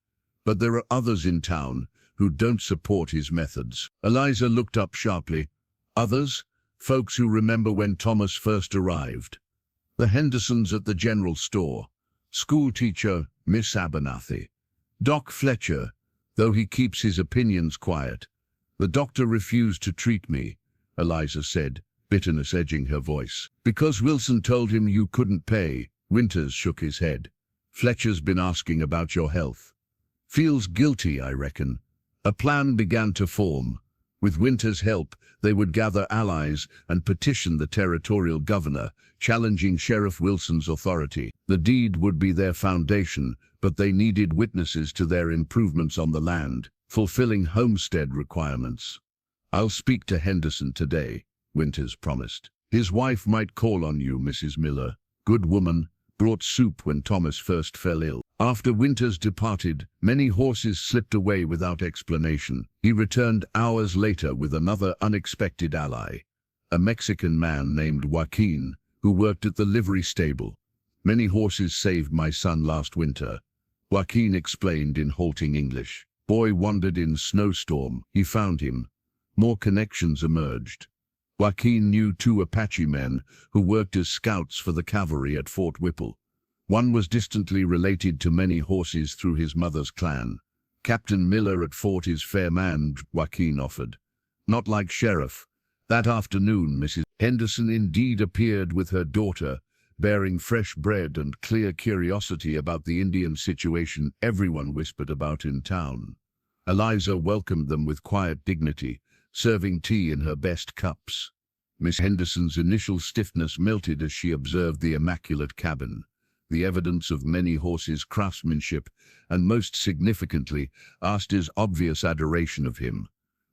But there are others in town who don't support his methods. Eliza looked up sharply. Others? Folks who remember when Thomas first arrived. The Hendersons at the general store. School teacher, Miss Abernathy. Doc Fletcher, though he keeps his opinions quiet. The doctor refused to treat me, Eliza said, bitterness edging her voice. Because Wilson told him you couldn't pay. Winters shook his head. Fletcher's been asking about your health. Feels guilty, I reckon. A plan began to form. With Winters' help, they would gather allies and petition the territorial governor, challenging Sheriff Wilson's authority. The deed would be their foundation, but they needed witnesses to their improvements on the land, fulfilling homestead requirements. I'll speak to Henderson today, Winters promised. His wife might call on you, Mrs. Miller. Good woman, brought soup when Thomas first fell ill. After Winters departed, many horses slipped away without explanation. He returned hours later with another unexpected ally, a Mexican man named Joaquin, who worked at the livery stable. Many horses saved my son last winter, Joaquin explained in halting English. Boy wandered in snowstorm. He found him. More connections emerged. Joaquin knew 2 Apache men who worked as scouts for the cavalry at Fort Whipple. One was distantly related to many horses through his mother's clan. Captain Miller at Fort is fair man, Joaquin offered. Not like Sheriff. That afternoon, Mrs. Henderson indeed appeared with her daughter, bearing fresh bread and clear curiosity about the Indian situation everyone whispered about in town. Eliza welcomed them with quiet dignity, serving tea in her best cups. Miss Henderson's initial stiffness melted as she observed the immaculate cabin, the evidence of many horses' craftsmanship, and most significantly, Asta's obvious adoration of him.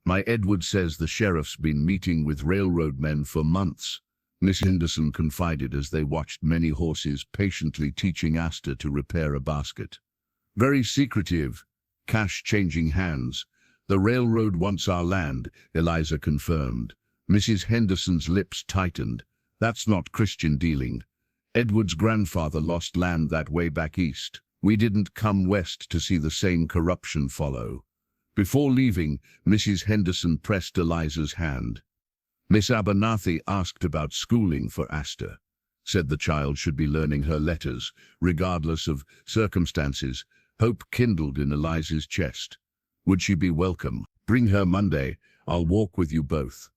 My Edward says the sheriff's been meeting with railroad men for months, Miss Henderson confided as they watched many horses patiently teaching Asta to repair a basket. Very secretive, cash changing hands. The railroad wants our land, Eliza confirmed. Mrs. Henderson's lips tightened. That's not Christian dealing. Edward's grandfather lost land that way back east. We didn't come west to see the same corruption follow. Before leaving, Mrs. Henderson pressed Eliza's hand. Miss Abernathy asked about schooling for Asta. Said the child should be learning her letters, regardless of circumstances. Hope kindled in Eliza's chest. Would she be welcome? Bring her Monday. I'll walk with you both.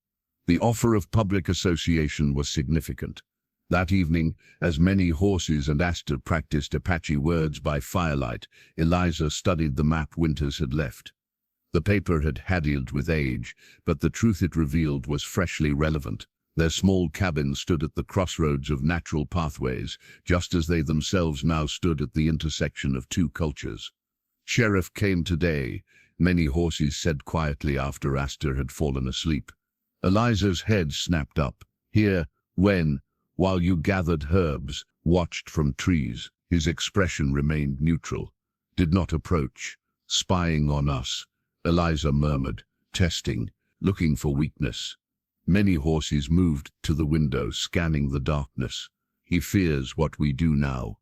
The offer of public association was significant. That evening, as many horses and Asta practiced Apache words by firelight, Eliza studied the map Winters had left. The paper had haddled with age, but the truth it revealed was freshly relevant. Their small cabin stood at the crossroads of natural pathways, just as they themselves now stood at the intersection of 2 cultures. Sheriff came today, many horses said quietly after Asta had fallen asleep. Eliza's head snapped up. Here, when, while you gathered herbs, watched from trees, his expression remained neutral. Did not approach. Spying on us, Eliza murmured, testing, looking for weakness. Many horses moved to the window, scanning the darkness. He fears what we do now,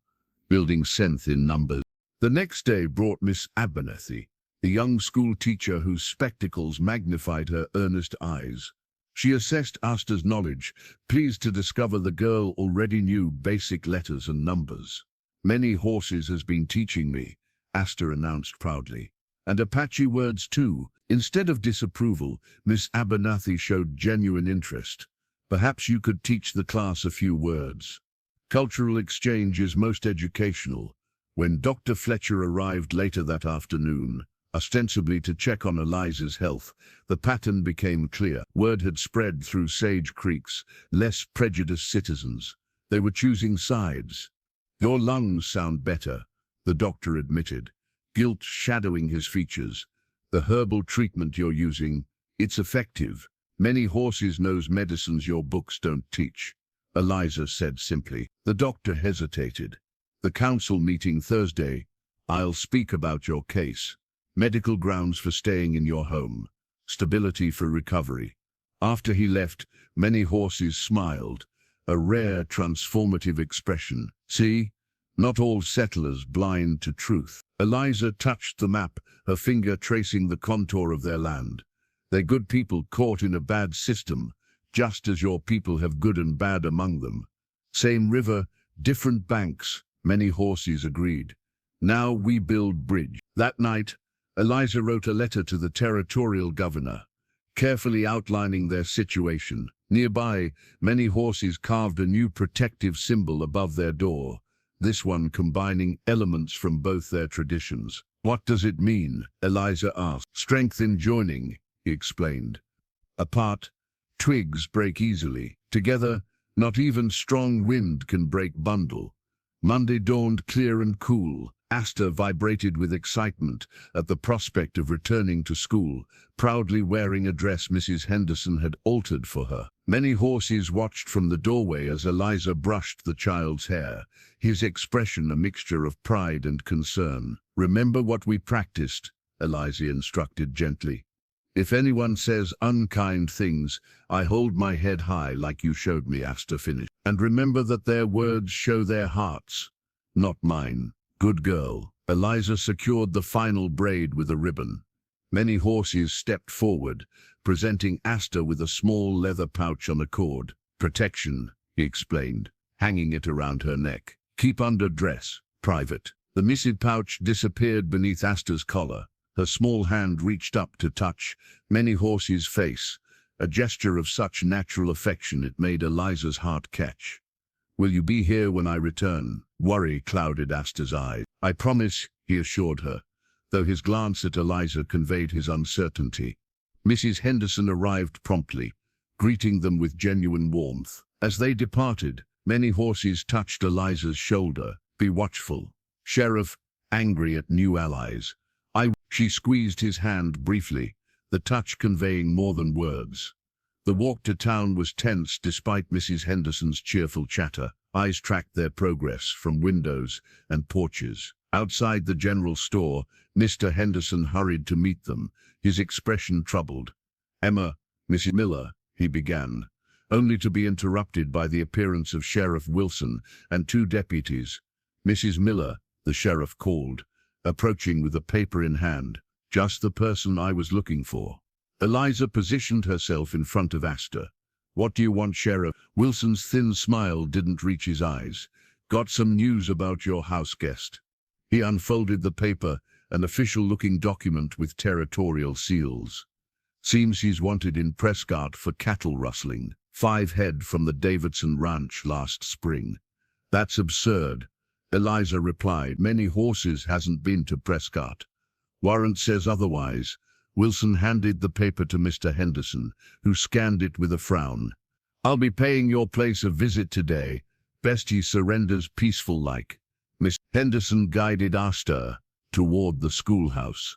building strength in numbers. The next day brought Miss Abernathy, the young school teacher whose spectacles magnified her earnest eyes. She assessed Asta's knowledge, pleased to discover the girl already knew basic letters and numbers. Many horses has been teaching me, Asta announced proudly. And Apache words too. Instead of disapproval, Miss Abernathy showed genuine interest. Perhaps you could teach the class a few words. Cultural exchange is most educational. When Dr. Fletcher arrived later that afternoon, ostensibly to check on Eliza's health, the pattern became clear. Word had spread through Sage Creek's less prejudiced citizens. They were choosing sides. Your lungs sound better, the doctor admitted, guilt shadowing his features. The herbal treatment you're using, it's effective. Many horses knows medicines your books don't teach, Eliza said simply. The doctor hesitated. The council meeting Thursday. I'll speak about your case. Medical grounds for staying in your home. Stability for recovery. After he left, many horses smiled, a rare transformative expression. See? Not all settlers blind to truth. Eliza touched the map, her finger tracing the contour of their land. They're good people caught in a bad system, just as your people have good and bad among them. Same river, different banks, many horses agreed. Now we build bridge. That night, Eliza wrote a letter to the territorial governor. carefully outlining their situation. Nearby, many horses carved a new protective symbol above their door, this one combining elements from both their traditions. "What does it mean?" Eliza asked. "Strength in joining," he explained. "Apart, twigs break easily. Together, not even strong wind can break bundle." Monday dawned clear and cool. Asta vibrated with excitement at the prospect of returning to school, proudly wearing a dress Mrs. Henderson had altered for her. Many horses watched from the doorway as Eliza brushed the child's hair, his expression a mixture of pride and concern. "Remember what we practiced," Eliza instructed gently. "If anyone says unkind things, I hold my head high like you showed me," Asta finished. "And remember that their words show their hearts, not mine." "Good girl." Eliza secured the final braid with a ribbon. Many horses stepped forward, presenting Asta with a small leather pouch on a cord. "Protection," he explained, hanging it around her neck. "Keep under dress. Private." The missive pouch disappeared beneath Asta's collar. Her small hand reached up to touch Many Horse's face, a gesture of such natural affection it made Eliza's heart catch. "Will you be here when I return?" Worry clouded Asta's eyes. "I promise," he assured her, though his glance at Eliza conveyed his uncertainty. Mrs. Henderson arrived promptly, greeting them with genuine warmth. As they departed, Many Horses touched Eliza's shoulder. "Be watchful." "Sheriff," angry at new allies. She squeezed his hand briefly, the touch conveying more than words. The walk to town was tense despite Mrs. Henderson's cheerful chatter. Eyes tracked their progress from windows and porches. Outside the general store, Mr. Henderson hurried to meet them, his expression troubled. "Emma, Mrs. Miller," he began, only to be interrupted by the appearance of Sheriff Wilson and two deputies. "Mrs. Miller," the sheriff called, approaching with a paper in hand. "Just the person I was looking for." Eliza positioned herself in front of Asta. "What do you want, Sheriff?" Wilson's thin smile didn't reach his eyes. "Got some news about your house guest." He unfolded the paper, an official-looking document with territorial seals. "Seems he's wanted in Prescott for cattle rustling. 5 head from the Davidson Ranch last spring." "That's absurd," Eliza replied. "Many Horses hasn't been to Prescott. Warrant says otherwise." Wilson handed the paper to Mr. Henderson, who scanned it with a frown. "I'll be paying your place a visit today. Best he surrenders peaceful like." Miss Henderson guided Asta toward the schoolhouse,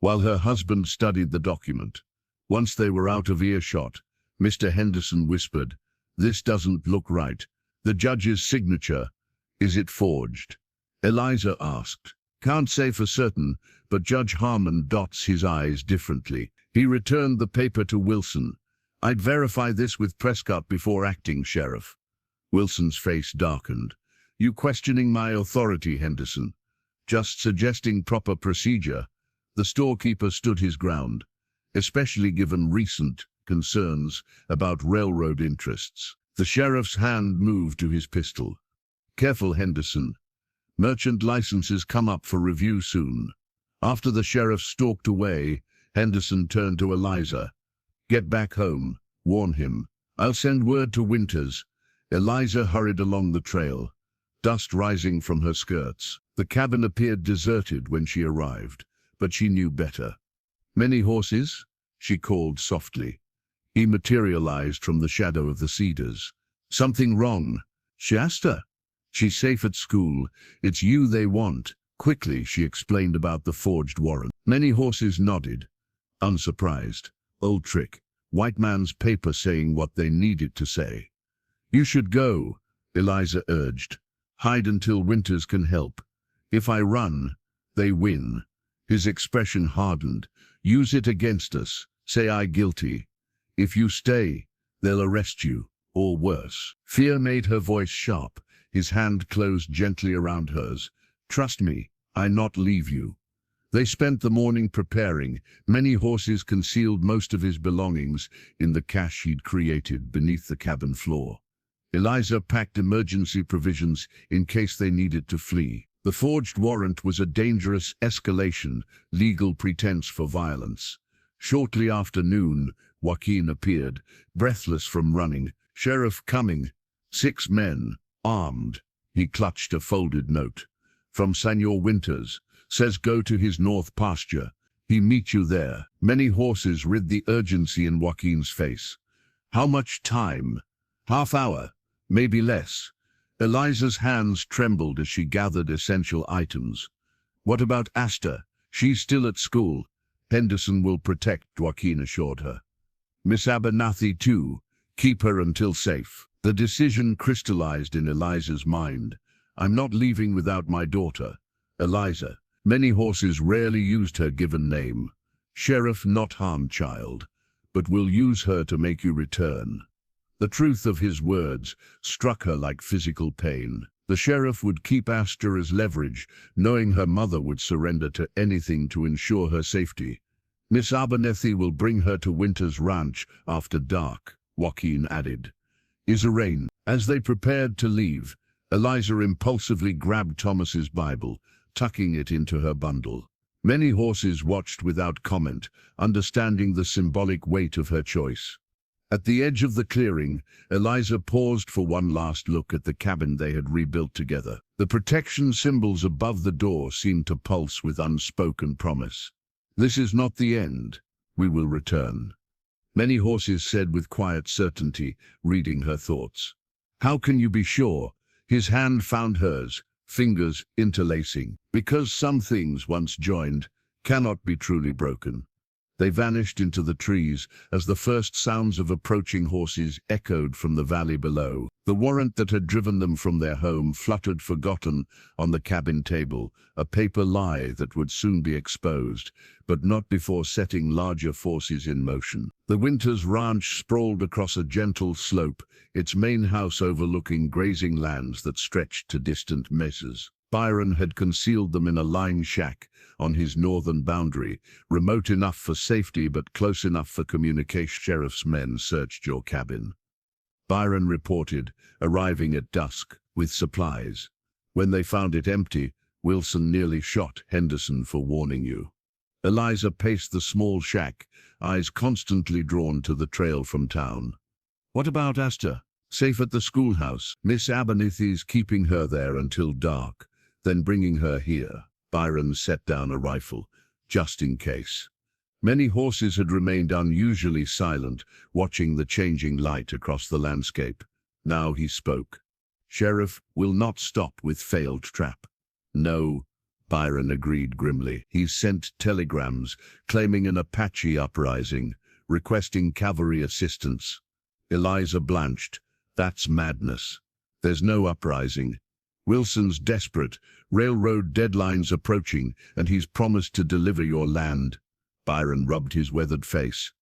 while her husband studied the document. Once they were out of earshot, Mr. Henderson whispered, "This doesn't look right. The judge's signature. Is it forged?" Eliza asked. "Can't say for certain, but Judge Harmon dots his I's differently." He returned the paper to Wilson. "I'd verify this with Prescott before acting, Sheriff." Wilson's face darkened. "You questioning my authority, Henderson?" "Just suggesting proper procedure." The storekeeper stood his ground, especially given recent concerns about railroad interests. The sheriff's hand moved to his pistol. "Careful, Henderson. Merchant licenses come up for review soon." After the sheriff stalked away, Henderson turned to Eliza. "Get back home. Warn him. I'll send word to Winters." Eliza hurried along the trail, dust rising from her skirts. The cabin appeared deserted when she arrived, but she knew better. "Many Horses?" she called softly. He materialized from the shadow of the cedars. "Something wrong?" "Shasta? She's safe at school. It's you they want." Quickly, she explained about the forged warrant. Many Horses nodded, unsurprised. Old trick. White man's paper saying what they needed to say. "You should go," Eliza urged. "Hide until Winters can help. If I run, they win." His expression hardened. "Use it against us. Say I guilty. If you stay, they'll arrest you, or worse." Fear made her voice sharp. His hand closed gently around hers. "Trust me, I not leave you." They spent the morning preparing. Many Horses concealed most of his belongings in the cache he'd created beneath the cabin floor. Eliza packed emergency provisions in case they needed to flee. The forged warrant was a dangerous escalation, legal pretense for violence. Shortly after noon, Joaquin appeared, breathless from running. "Sheriff coming. 6 men, armed." He clutched a folded note. "From Senor Winters. Says go to his north pasture. He meet you there." Many horses read the urgency in Joaquin's face. "How much time?" "Half hour, maybe less." Eliza's hands trembled as she gathered essential items. "What about Asta? She's still at school." "Henderson will protect," Joaquin assured her. "Miss Abernathy too. Keep her until safe." The decision crystallized in Eliza's mind. "I'm not leaving without my daughter." Eliza. Many horses rarely used her given name. "Sheriff not harm child, but will use her to make you return." The truth of his words struck her like physical pain. The sheriff would keep Asta as leverage, knowing her mother would surrender to anything to ensure her safety. "Miss Abernathy will bring her to Winter's ranch after dark," Joaquin added. "Is arranged." As they prepared to leave, Eliza impulsively grabbed Thomas's Bible, tucking it into her bundle. Many horses watched without comment, understanding the symbolic weight of her choice. At the edge of the clearing, Eliza paused for one last look at the cabin they had rebuilt together. The protection symbols above the door seemed to pulse with unspoken promise. "This is not the end. We will return." Many horses said with quiet certainty, reading her thoughts. "How can you be sure?" His hand found hers, fingers interlacing. "Because some things, once joined, cannot be truly broken." They vanished into the trees as the first sounds of approaching horses echoed from the valley below. The warrant that had driven them from their home fluttered forgotten on the cabin table, a paper lie that would soon be exposed, but not before setting larger forces in motion. The Winters Ranch sprawled across a gentle slope, its main house overlooking grazing lands that stretched to distant mesas. Byron had concealed them in a line shack on his northern boundary, remote enough for safety but close enough for communication. "Sheriff's men searched your cabin," Byron reported, arriving at dusk with supplies. "When they found it empty, Wilson nearly shot Henderson for warning you." Eliza paced the small shack, eyes constantly drawn to the trail from town. "What about Asta?" "Safe at the schoolhouse. Miss Abernathy's keeping her there until dark, then bringing her here." Byron set down a rifle, just in case. Many horses had remained unusually silent, watching the changing light across the landscape. Now he spoke. "Sheriff will not stop with failed trap." "No," Byron agreed grimly. "He's sent telegrams claiming an Apache uprising, requesting cavalry assistance." Eliza blanched. "That's madness. There's no uprising. Wilson's desperate, railroad deadlines approaching, and he's promised to deliver your land." Byron rubbed his weathered face.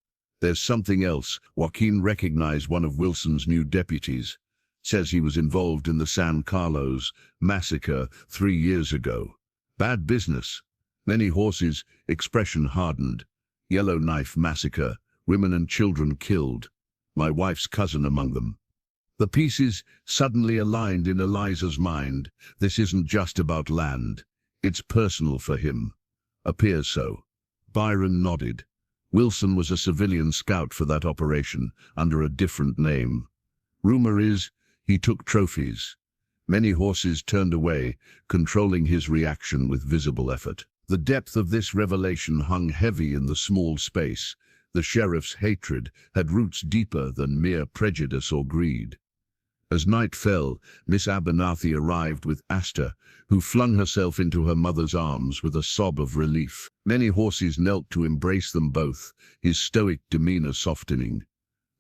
"There's something else." Joaquin recognized one of Wilson's new deputies. "Says he was involved in the San Carlos massacre 3 years ago. Bad business." Many horses, expression hardened. "Yellowknife massacre, women and children killed. My wife's cousin among them." The pieces suddenly aligned in Eliza's mind. This isn't just about land. It's personal for him. "Appears so." Byron nodded. "Wilson was a civilian scout for that operation, under a different name. Rumor is, he took trophies." Many horses turned away, controlling his reaction with visible effort. The depth of this revelation hung heavy in the small space. The sheriff's hatred had roots deeper than mere prejudice or greed. As night fell, Miss Abernathy arrived with Asta, who flung herself into her mother's arms with a sob of relief. Many horses knelt to embrace them both, his stoic demeanor softening.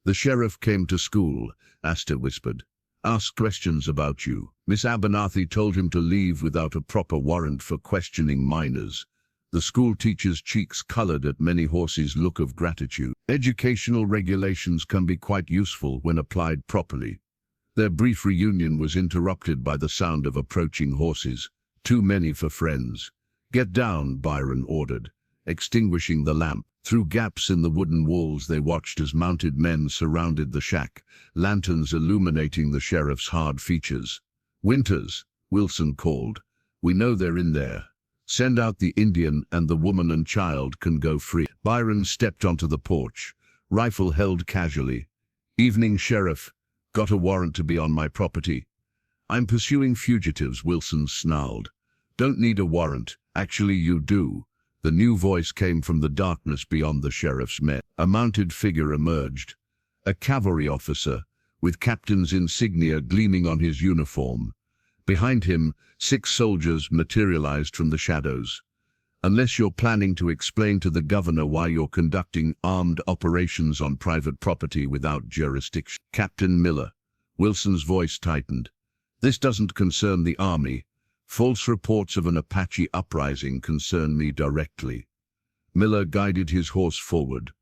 "The sheriff came to school," Asta whispered. "Asked questions about you. Miss Abernathy told him to leave without a proper warrant for questioning minors." The school teacher's cheeks colored at many horses' look of gratitude. Educational regulations can be quite useful when applied properly. Their brief reunion was interrupted by the sound of approaching horses. Too many for friends. "Get down," Byron ordered, extinguishing the lamp. Through gaps in the wooden walls they watched as mounted men surrounded the shack, lanterns illuminating the sheriff's hard features. "Winters," Wilson called. "We know they're in there. Send out the Indian and the woman and child can go free. Byron stepped onto the porch, rifle held casually. Evening, Sheriff. Got a warrant to be on my property. I'm pursuing fugitives, Wilson snarled. Don't need a warrant. Actually, you do. The new voice came from the darkness beyond the sheriff's men. A mounted figure emerged. A cavalry officer, with captain's insignia gleaming on his uniform. Behind him, 6 soldiers materialized from the shadows. Unless you're planning to explain to the governor why you're conducting armed operations on private property without jurisdiction. Captain Miller. Wilson's voice tightened. This doesn't concern the army. False reports of an Apache uprising concern me directly. Miller guided his horse forward,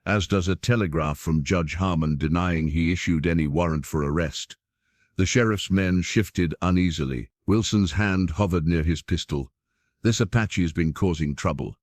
as does a telegraph from Judge Harmon denying he issued any warrant for arrest. The sheriff's men shifted uneasily. Wilson's hand hovered near his pistol. This Apache has been causing trouble.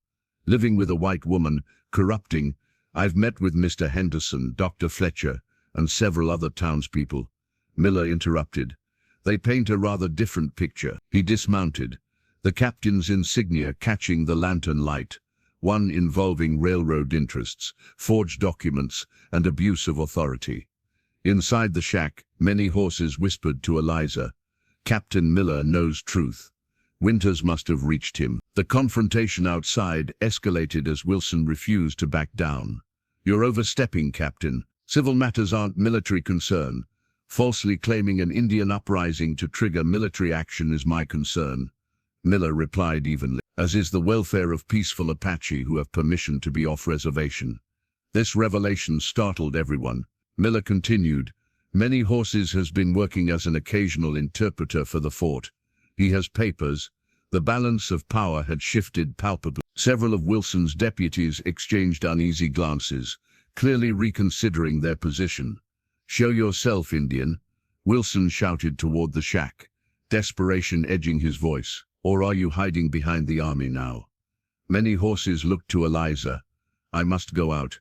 Living with a white woman, corrupting. I've met with Mr. Henderson, Dr. Fletcher, and several other townspeople. Miller interrupted. They paint a rather different picture. He dismounted, the captain's insignia catching the lantern light, one involving railroad interests, forged documents, and abuse of authority. Inside the shack, many horses whispered to Eliza. Captain Miller knows truth. Winters must have reached him. The confrontation outside escalated as Wilson refused to back down. You're overstepping, Captain. Civil matters aren't military concern. Falsely claiming an Indian uprising to trigger military action is my concern. Miller replied evenly, as is the welfare of peaceful Apache who have permission to be off reservation. This revelation startled everyone. Miller continued, many horses has been working as an occasional interpreter for the fort. He has papers. The balance of power had shifted palpably. Several of Wilson's deputies exchanged uneasy glances, clearly reconsidering their position. Show yourself, Indian, Wilson shouted toward the shack, desperation edging his voice. Or are you hiding behind the army now? Many horses looked to Eliza. I must go out.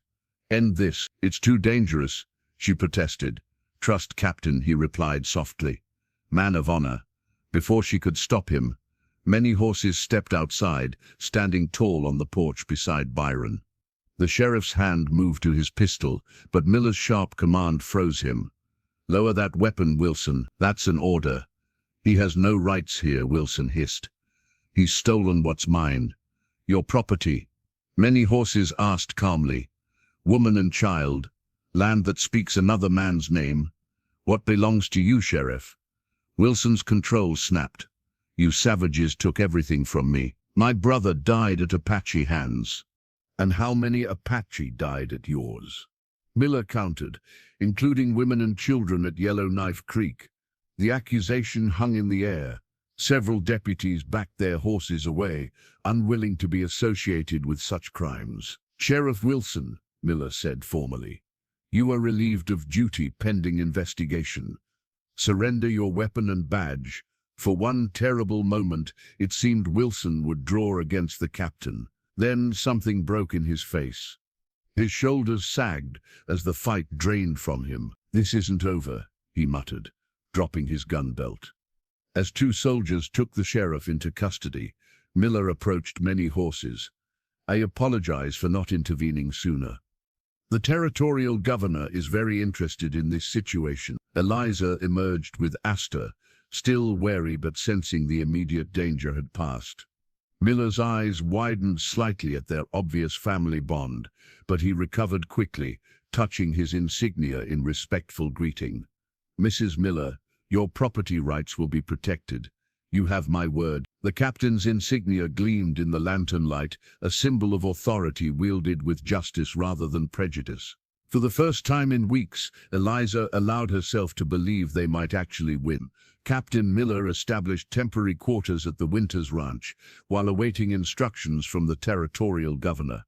End this. It's too dangerous, she protested. Trust, Captain, he replied softly. Man of honor. Before she could stop him, many horses stepped outside, standing tall on the porch beside Byron. The sheriff's hand moved to his pistol, but Miller's sharp command froze him. Lower that weapon, Wilson. That's an order. He has no rights here, Wilson hissed. He's stolen what's mine. Your property. Many horses asked calmly. Woman and child. Land that speaks another man's name. What belongs to you, Sheriff? Wilson's control snapped. You savages took everything from me. My brother died at Apache hands. And how many Apache died at yours? Miller counted, including women and children at Yellowknife Creek. The accusation hung in the air. Several deputies backed their horses away, unwilling to be associated with such crimes. Sheriff Wilson, Miller said formally, you are relieved of duty pending investigation. Surrender your weapon and badge. For one terrible moment, it seemed Wilson would draw against the captain. Then something broke in his face. His shoulders sagged as the fight drained from him. This isn't over, he muttered, dropping his gun belt. As 2 soldiers took the sheriff into custody, Miller approached many horses. I apologize for not intervening sooner. The territorial governor is very interested in this situation. Eliza emerged with Asta, still wary but sensing the immediate danger had passed. Miller's eyes widened slightly at their obvious family bond, but he recovered quickly, touching his insignia in respectful greeting. Mrs. Miller, your property rights will be protected. You have my word. The captain's insignia gleamed in the lantern light, a symbol of authority wielded with justice rather than prejudice. For the first time in weeks, Eliza allowed herself to believe they might actually win. Captain Miller established temporary quarters at the Winters Ranch, while awaiting instructions from the territorial governor.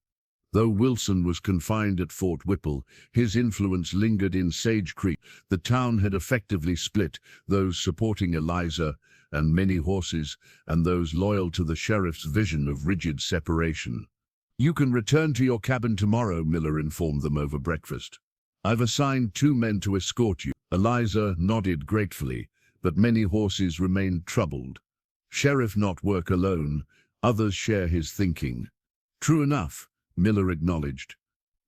Though Wilson was confined at Fort Whipple, his influence lingered in Sage Creek. The town had effectively split, those supporting Eliza and many horses, and those loyal to the sheriff's vision of rigid separation. You can return to your cabin tomorrow, Miller informed them over breakfast. I've assigned 2 men to escort you. Eliza nodded gratefully, but many horses remained troubled. Sheriff not work alone. Others share his thinking. True enough, Miller acknowledged.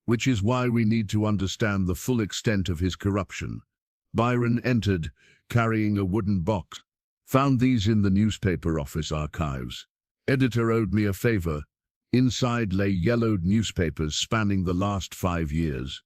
Which is why we need to understand the full extent of his corruption. Byron entered, carrying a wooden box. Found these in the newspaper office archives. Editor owed me a favor. Inside lay yellowed newspapers spanning the last 5 years.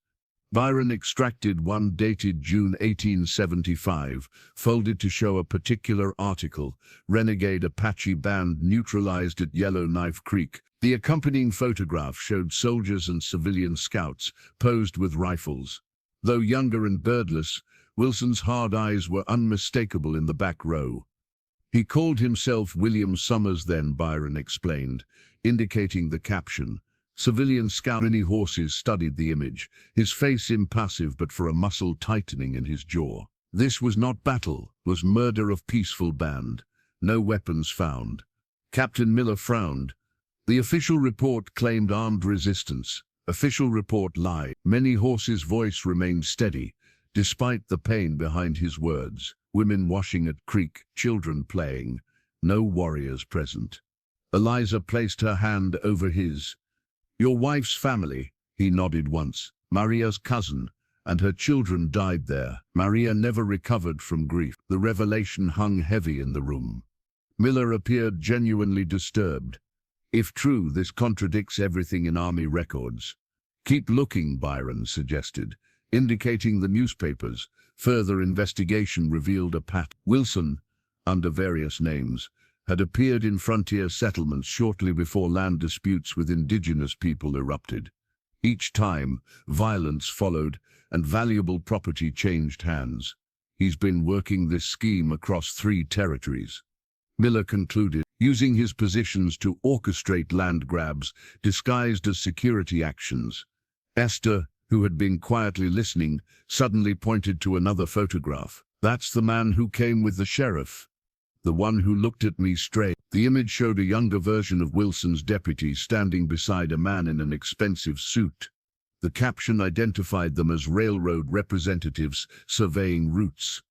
Byron extracted one dated June 1875, folded to show a particular article, Renegade Apache Band neutralized at Yellowknife Creek. The accompanying photograph showed soldiers and civilian scouts, posed with rifles. Though younger and birdless, Wilson's hard eyes were unmistakable in the back row. He called himself William Summers then, Byron explained, indicating the caption. Civilian scout. Many horses studied the image, his face impassive but for a muscle tightening in his jaw. This was not battle, was murder of peaceful band. No weapons found. Captain Miller frowned. The official report claimed armed resistance. Official report lied. Many horses' voice remained steady, despite the pain behind his words. Women washing at creek, children playing. No warriors present. Eliza placed her hand over his. Your wife's family, he nodded once. Maria's cousin, and her children died there. Maria never recovered from grief. The revelation hung heavy in the room. Miller appeared genuinely disturbed. If true, this contradicts everything in army records. Keep looking, Byron suggested, indicating the newspapers. Further investigation revealed a Pat Wilson, under various names, had appeared in frontier settlements shortly before land disputes with indigenous people erupted. Each time, violence followed and valuable property changed hands. He's been working this scheme across 3 territories. Miller concluded, using his positions to orchestrate land grabs disguised as security actions. Esther, who had been quietly listening, suddenly pointed to another photograph. That's the man who came with the sheriff. The one who looked at me straight. The image showed a younger version of Wilson's deputy standing beside a man in an expensive suit. The caption identified them as railroad representatives surveying routes.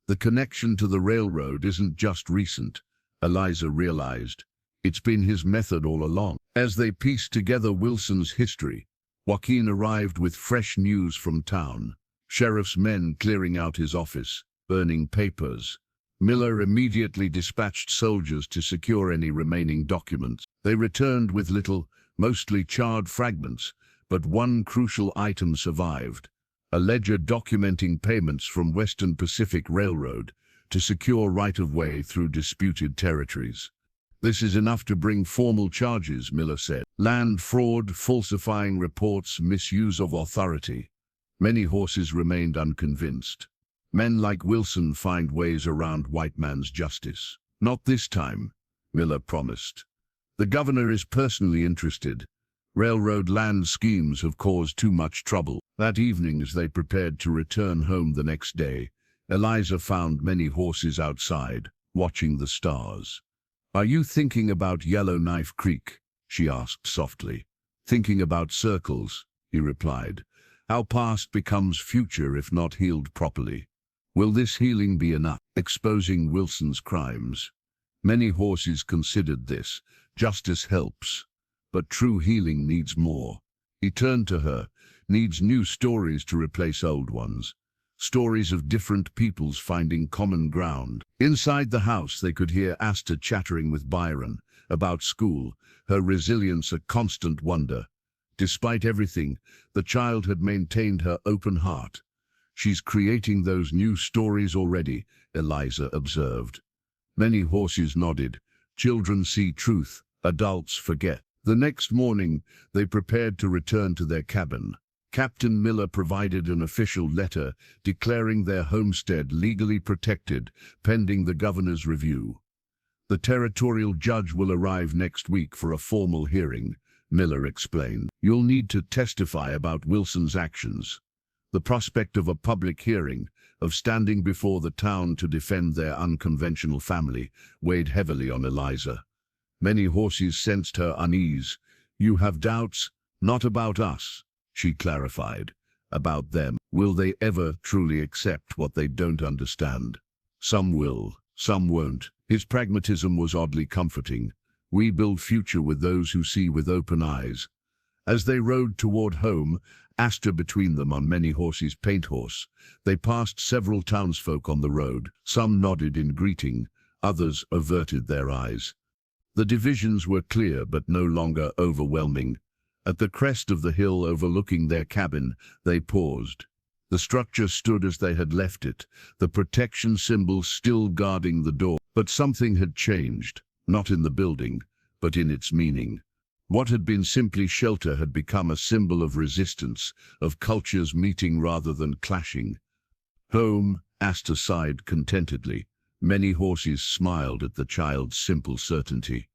The connection to the railroad isn't just recent, Eliza realized. It's been his method all along. As they pieced together Wilson's history, Joaquin arrived with fresh news from town. Sheriff's men clearing out his office, burning papers. Miller immediately dispatched soldiers to secure any remaining documents. They returned with little, mostly charred fragments, but one crucial item survived. A ledger documenting payments from Western Pacific Railroad to secure right-of-way through disputed territories. This is enough to bring formal charges, Miller said. Land fraud, falsifying reports, misuse of authority. Many horses remained unconvinced. Men like Wilson find ways around white man's justice. Not this time, Miller promised. The governor is personally interested. Railroad land schemes have caused too much trouble. That evening, as they prepared to return home the next day, Eliza found many horses outside, watching the stars. Are you thinking about Yellowknife Creek? She asked softly. Thinking about circles, he replied. How past becomes future if not healed properly. Will this healing be enough? Exposing Wilson's crimes. Many horses considered this. Justice helps, but true healing needs more. He turned to her. Needs new stories to replace old ones. Stories of different peoples finding common ground. Inside the house they could hear Asta chattering with Byron about school, her resilience a constant wonder. Despite everything, the child had maintained her open heart. She's creating those new stories already, Eliza observed. Many horses nodded. Children see truth, adults forget. The next morning, they prepared to return to their cabin. Captain Miller provided an official letter declaring their homestead legally protected, pending the governor's review. The territorial judge will arrive next week for a formal hearing, Miller explained. You'll need to testify about Wilson's actions. The prospect of a public hearing, of standing before the town to defend their unconventional family, weighed heavily on Eliza. Many horses sensed her unease. You have doubts? Not about us, she clarified. About them. Will they ever truly accept what they don't understand? Some will, some won't. His pragmatism was oddly comforting. We build future with those who see with open eyes. As they rode toward home, Asta between them on Many Horses' paint horse, they passed several townsfolk on the road. Some nodded in greeting, others averted their eyes. The divisions were clear but no longer overwhelming. At the crest of the hill overlooking their cabin, they paused. The structure stood as they had left it, the protection symbol still guarding the door. But something had changed, not in the building, but in its meaning. What had been simply shelter had become a symbol of resistance, of cultures meeting rather than clashing. Home, Asta sighed contentedly. Many Horses smiled at the child's simple certainty.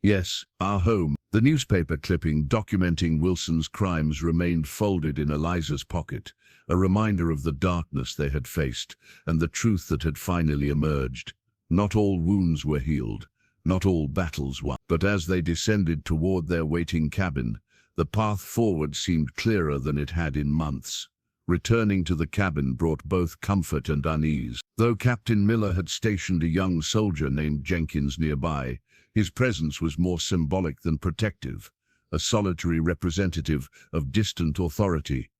Yes, our home. The newspaper clipping documenting Wilson's crimes remained folded in Eliza's pocket, a reminder of the darkness they had faced and the truth that had finally emerged. Not all wounds were healed, not all battles won. But as they descended toward their waiting cabin, the path forward seemed clearer than it had in months. Returning to the cabin brought both comfort and unease. Though Captain Miller had stationed a young soldier named Jenkins nearby, his presence was more symbolic than protective, a solitary representative of distant authority.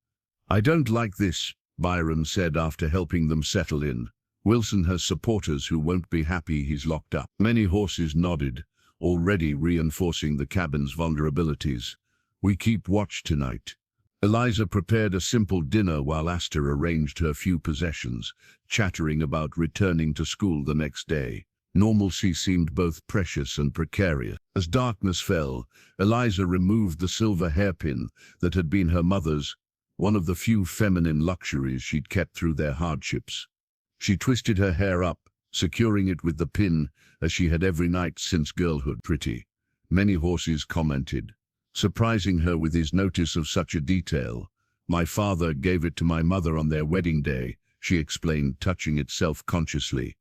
"I don't like this," Byron said after helping them settle in. "Wilson has supporters who won't be happy he's locked up." Many Horses nodded, already reinforcing the cabin's vulnerabilities. "We keep watch tonight." Eliza prepared a simple dinner while Asta arranged her few possessions, chattering about returning to school the next day. Normalcy seemed both precious and precarious. As darkness fell, Eliza removed the silver hairpin that had been her mother's, one of the few feminine luxuries she'd kept through their hardships. She twisted her hair up, securing it with the pin, as she had every night since girlhood. "Pretty," Many Horses commented, surprising her with his notice of such a detail. "My father gave it to my mother on their wedding day," she explained, touching it self-consciously.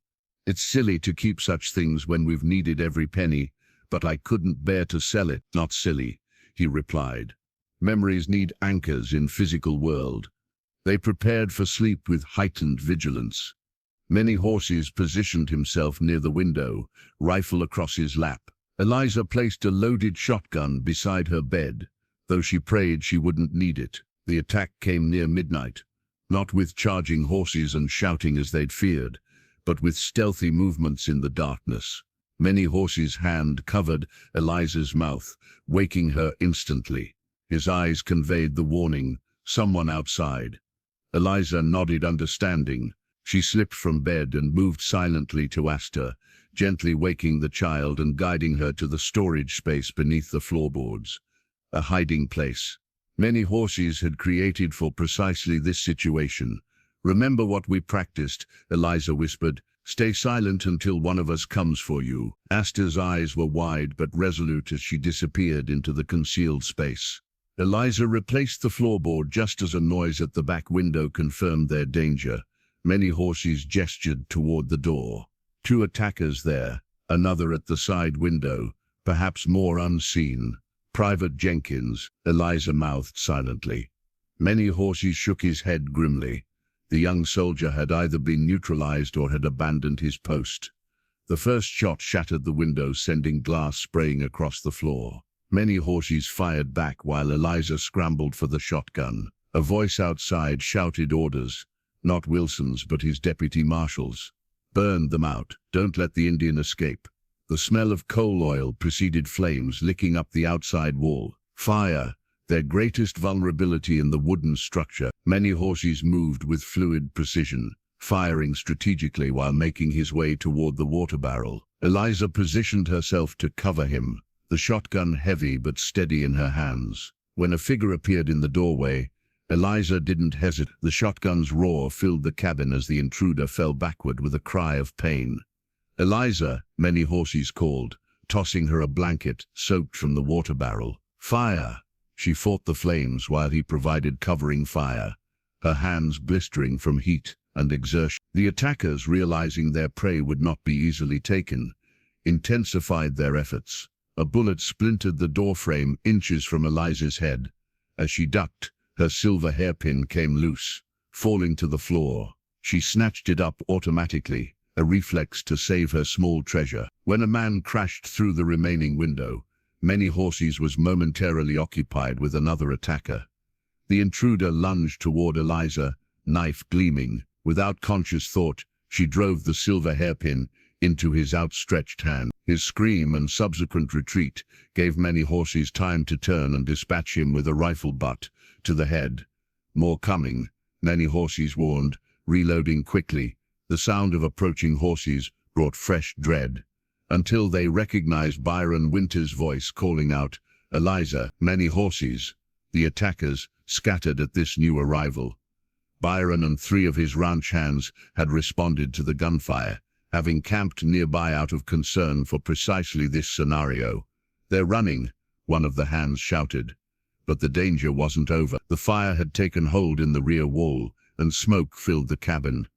"It's silly to keep such things when we've needed every penny, but I couldn't bear to sell it." "Not silly," he replied. "Memories need anchors in physical world." They prepared for sleep with heightened vigilance. Many Horses positioned himself near the window, rifle across his lap. Eliza placed a loaded shotgun beside her bed, though she prayed she wouldn't need it. The attack came near midnight, not with charging horses and shouting as they'd feared, but with stealthy movements in the darkness. Many Horses' hand covered Eliza's mouth, waking her instantly. His eyes conveyed the warning, "Someone outside." Eliza nodded understanding. She slipped from bed and moved silently to Asta, gently waking the child and guiding her to the storage space beneath the floorboards. A hiding place Many Horses had created for precisely this situation. "Remember what we practiced," Eliza whispered. "Stay silent until one of us comes for you." Asta's eyes were wide but resolute as she disappeared into the concealed space. Eliza replaced the floorboard just as a noise at the back window confirmed their danger. Many Horses gestured toward the door. Two attackers there, another at the side window, perhaps more unseen. "Private Jenkins," Eliza mouthed silently. Many Horses shook his head grimly. The young soldier had either been neutralized or had abandoned his post. The first shot shattered the window, sending glass spraying across the floor. Many Horses fired back while Eliza scrambled for the shotgun. A voice outside shouted orders, not Wilson's but his deputy marshal's. "Burn them out. Don't let the Indian escape." The smell of coal oil preceded flames licking up the outside wall. Fire, their greatest vulnerability in the wooden structure. Many Horses moved with fluid precision, firing strategically while making his way toward the water barrel. Eliza positioned herself to cover him, the shotgun heavy but steady in her hands. When a figure appeared in the doorway, Eliza didn't hesitate. The shotgun's roar filled the cabin as the intruder fell backward with a cry of pain. "Eliza," Many Horses called, tossing her a blanket soaked from the water barrel. "Fire!" She fought the flames while he provided covering fire, her hands blistering from heat and exertion. The attackers, realizing their prey would not be easily taken, intensified their efforts. A bullet splintered the doorframe inches from Eliza's head. As she ducked, her silver hairpin came loose, falling to the floor. She snatched it up automatically, a reflex to save her small treasure. When a man crashed through the remaining window, Many Horses was momentarily occupied with another attacker. The intruder lunged toward Eliza, knife gleaming. Without conscious thought, she drove the silver hairpin into his outstretched hand. His scream and subsequent retreat gave Many Horses time to turn and dispatch him with a rifle butt to the head. More coming, Many Horses warned, reloading quickly. The sound of approaching horses brought fresh dread, until they recognized Byron Winter's voice calling out, "Eliza!" Many Horses. The attackers scattered at this new arrival. Byron and 3 of his ranch hands had responded to the gunfire, having camped nearby out of concern for precisely this scenario. "They're running," one of the hands shouted. But the danger wasn't over. The fire had taken hold in the rear wall, and smoke filled the cabin.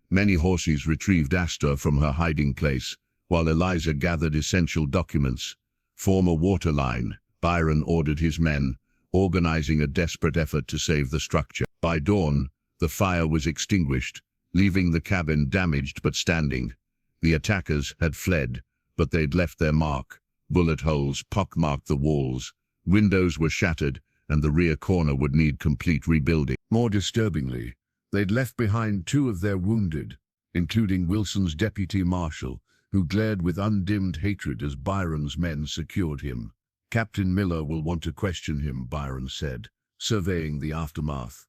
Many Horses retrieved Asta from her hiding place, while Eliza gathered essential documents. "Form a water line," Byron ordered his men, organizing a desperate effort to save the structure. By dawn, the fire was extinguished, leaving the cabin damaged but standing. The attackers had fled, but they'd left their mark. Bullet holes pockmarked the walls, windows were shattered, and the rear corner would need complete rebuilding. More disturbingly, they'd left behind 2 of their wounded, including Wilson's deputy marshal, who glared with undimmed hatred as Byron's men secured him. "Captain Miller will want to question him," Byron said, surveying the aftermath.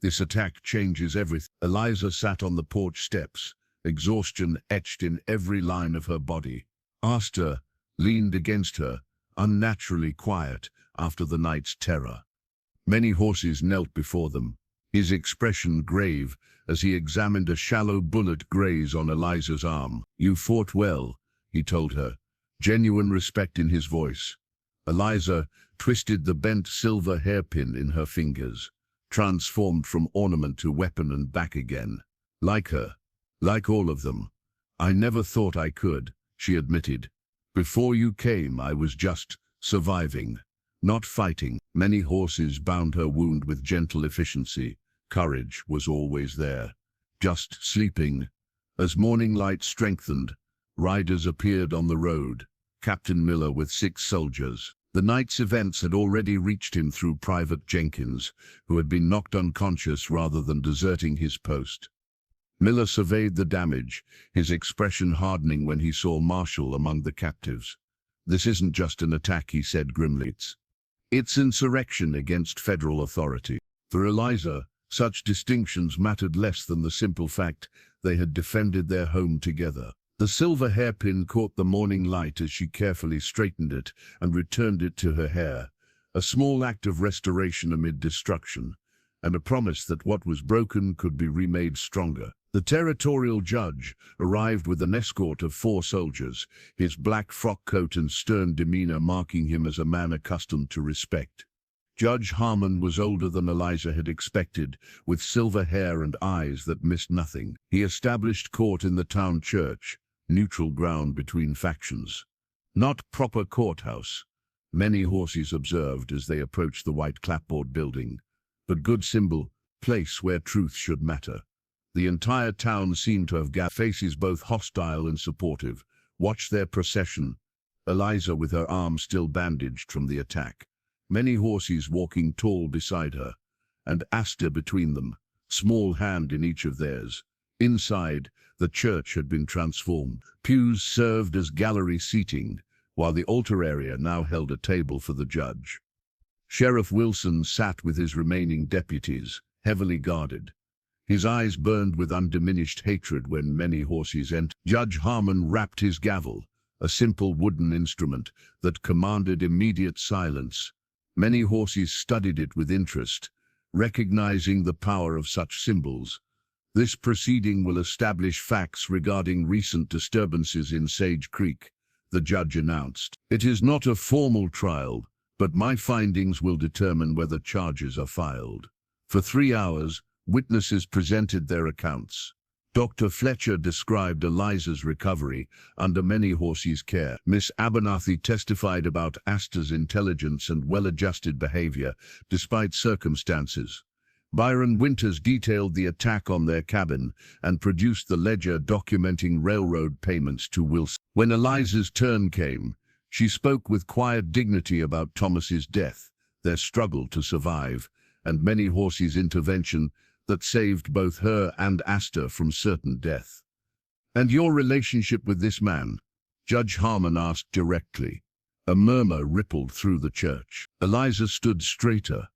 "This attack changes everything." Eliza sat on the porch steps, exhaustion etched in every line of her body. Asta leaned against her, unnaturally quiet after the night's terror. Many Horses knelt before them, his expression grave as he examined a shallow bullet graze on Eliza's arm. "You fought well," he told her, genuine respect in his voice. Eliza twisted the bent silver hairpin in her fingers, transformed from ornament to weapon and back again. "Like her, like all of them. I never thought I could," she admitted. "Before you came, I was just surviving, not fighting." Many Horses bound her wound with gentle efficiency. Courage was always there, just sleeping. As morning light strengthened, riders appeared on the road. Captain Miller with 6 soldiers. The night's events had already reached him through Private Jenkins, who had been knocked unconscious rather than deserting his post. Miller surveyed the damage, his expression hardening when he saw Marshall among the captives. "This isn't just an attack," he said grimly. It's insurrection against federal authority." For Eliza, such distinctions mattered less than the simple fact they had defended their home together. The silver hairpin caught the morning light as she carefully straightened it and returned it to her hair, a small act of restoration amid destruction, and a promise that what was broken could be remade stronger. The territorial judge arrived with an escort of 4 soldiers, his black frock coat and stern demeanor marking him as a man accustomed to respect. Judge Harmon was older than Eliza had expected, with silver hair and eyes that missed nothing. He established court in the town church, neutral ground between factions. "Not proper courthouse," Many Horses observed as they approached the white clapboard building, "but good symbol, place where truth should matter." The entire town seemed to have gathered, faces both hostile and supportive, watched their procession, Eliza with her arm still bandaged from the attack, Many Horses walking tall beside her, and Asta between them, small hand in each of theirs. Inside, the church had been transformed. Pews served as gallery seating, while the altar area now held a table for the judge. Sheriff Wilson sat with his remaining deputies, heavily guarded. His eyes burned with undiminished hatred when Many Horses entered. Judge Harmon rapped his gavel, a simple wooden instrument that commanded immediate silence. Many Horses studied it with interest, recognizing the power of such symbols. "This proceeding will establish facts regarding recent disturbances in Sage Creek," the judge announced. "It is not a formal trial, but my findings will determine whether charges are filed." For 3 hours, witnesses presented their accounts. Dr. Fletcher described Eliza's recovery under Many Horses' care. Miss Abernathy testified about Asta's intelligence and well-adjusted behavior despite circumstances. Byron Winters detailed the attack on their cabin and produced the ledger documenting railroad payments to Wilson. When Eliza's turn came, she spoke with quiet dignity about Thomas's death, their struggle to survive, and many horses' intervention that saved both her and Astor from certain death. "And your relationship with this man?" Judge Harmon asked directly. A murmur rippled through the church. Eliza stood straighter.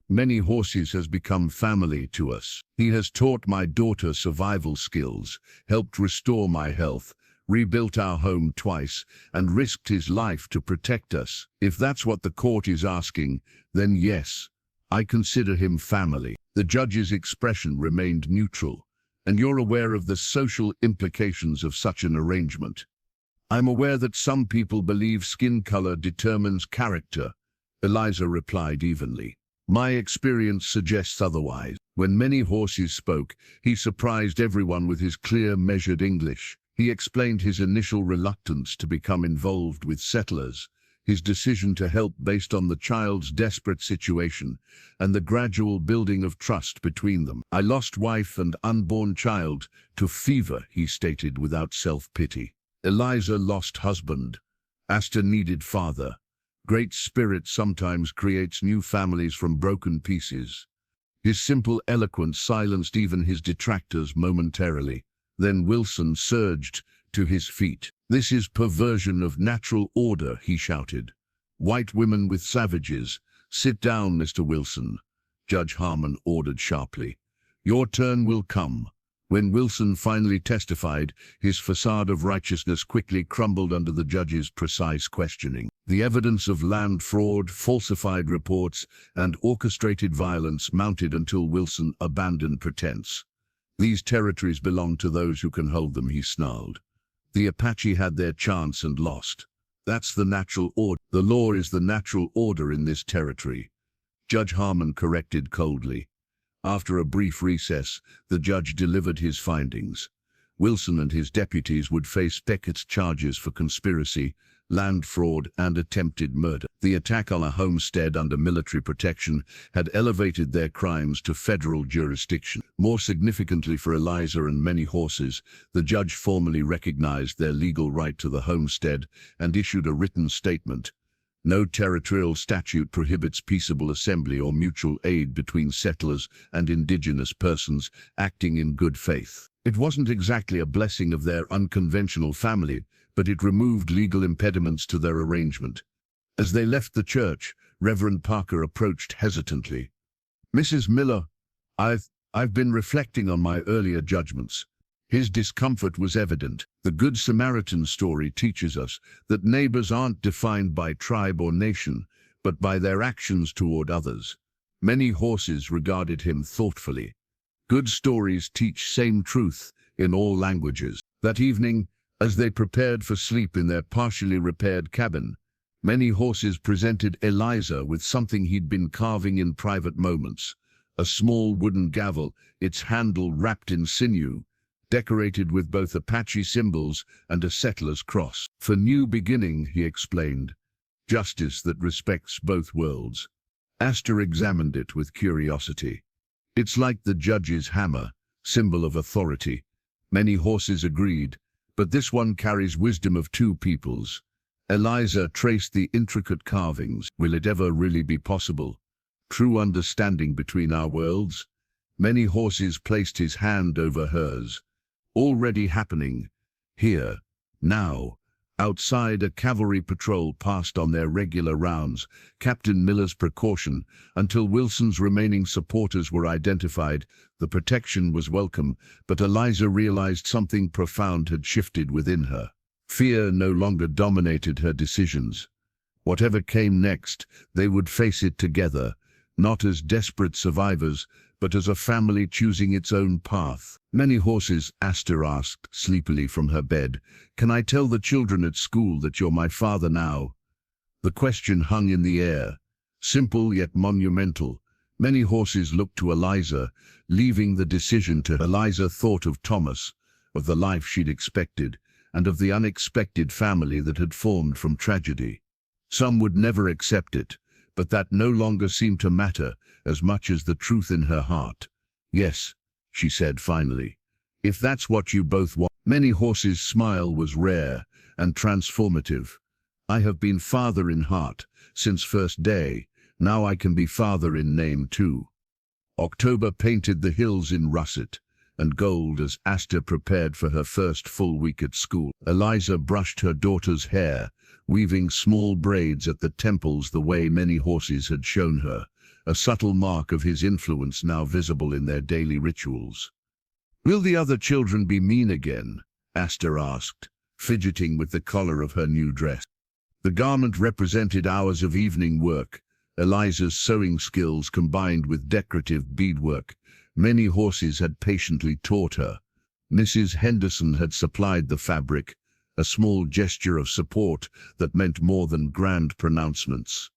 "Many horses has become family to us. He has taught my daughter survival skills, helped restore my health, rebuilt our home twice, and risked his life to protect us. If that's what the court is asking, then yes, I consider him family." The judge's expression remained neutral. "And you're aware of the social implications of such an arrangement?" "I'm aware that some people believe skin color determines character," Eliza replied evenly. "My experience suggests otherwise." When Many Horses spoke, he surprised everyone with his clear, measured English. He explained his initial reluctance to become involved with settlers, his decision to help based on the child's desperate situation, and the gradual building of trust between them. "I lost wife and unborn child to fever," he stated without self-pity. "Eliza lost husband. Astor needed father. Great spirit sometimes creates new families from broken pieces." His simple eloquence silenced even his detractors momentarily. Then Wilson surged to his feet. "This is perversion of natural order," he shouted. "White women with savages. Sit down, Mr. Wilson," Judge Harmon ordered sharply. "Your turn will come." When Wilson finally testified, his facade of righteousness quickly crumbled under the judge's precise questioning. The evidence of land fraud, falsified reports, and orchestrated violence mounted until Wilson abandoned pretense. "These territories belong to those who can hold them," he snarled. "The Apache had their chance and lost. That's the natural order. The law is the natural order in this territory," Judge Harmon corrected coldly. After a brief recess, the judge delivered his findings. Wilson and his deputies would face Beckett's charges for conspiracy, land fraud, and attempted murder. The attack on a homestead under military protection had elevated their crimes to federal jurisdiction. More significantly for Eliza and Many Horses, the judge formally recognized their legal right to the homestead and issued a written statement. "No territorial statute prohibits peaceable assembly or mutual aid between settlers and indigenous persons acting in good faith." It wasn't exactly a blessing of their unconventional family, but it removed legal impediments to their arrangement. As they left the church, Reverend Parker approached hesitantly. "Mrs. Miller, I've been reflecting on my earlier judgments." His discomfort was evident. The Good Samaritan story teaches us that neighbors aren't defined by tribe or nation, but by their actions toward others. Many Horses regarded him thoughtfully. Good stories teach same truth in all languages. That evening, as they prepared for sleep in their partially repaired cabin, Many Horses presented Eliza with something he'd been carving in private moments. A small wooden gavel, its handle wrapped in sinew, decorated with both Apache symbols and a settler's cross. "For new beginning," he explained. "Justice that respects both worlds." Astor examined it with curiosity. "It's like the judge's hammer, symbol of authority." Many Horses agreed, "but this one carries wisdom of two peoples." Eliza traced the intricate carvings. "Will it ever really be possible? True understanding between our worlds?" Many Horses placed his hand over hers. "Already happening. Here. Now." Outside, a cavalry patrol passed on their regular rounds, Captain Miller's precaution, until Wilson's remaining supporters were identified. The protection was welcome, but Eliza realized something profound had shifted within her. Fear no longer dominated her decisions. Whatever came next, they would face it together, not as desperate survivors, but as a family choosing its own path. "Many Horses," Astor asked sleepily from her bed, "can I tell the children at school that you're my father now?" The question hung in the air, simple yet monumental. Many Horses looked to Eliza, leaving the decision to her. Eliza thought of Thomas, of the life she'd expected, and of the unexpected family that had formed from tragedy. Some would never accept it, but that no longer seemed to matter as much as the truth in her heart. "Yes," she said finally, "if that's what you both want." Many Horses' smile was rare and transformative. "I have been father in heart since first day. Now I can be father in name too." October painted the hills in russet and gold as Asta prepared for her first full week at school. Eliza brushed her daughter's hair, weaving small braids at the temples the way Many Horses had shown her, a subtle mark of his influence now visible in their daily rituals. "Will the other children be mean again?" Asta asked, fidgeting with the collar of her new dress. The garment represented hours of evening work, Eliza's sewing skills combined with decorative beadwork. Many Horses had patiently taught her. Mrs. Henderson had supplied the fabric, a small gesture of support that meant more than grand pronouncements.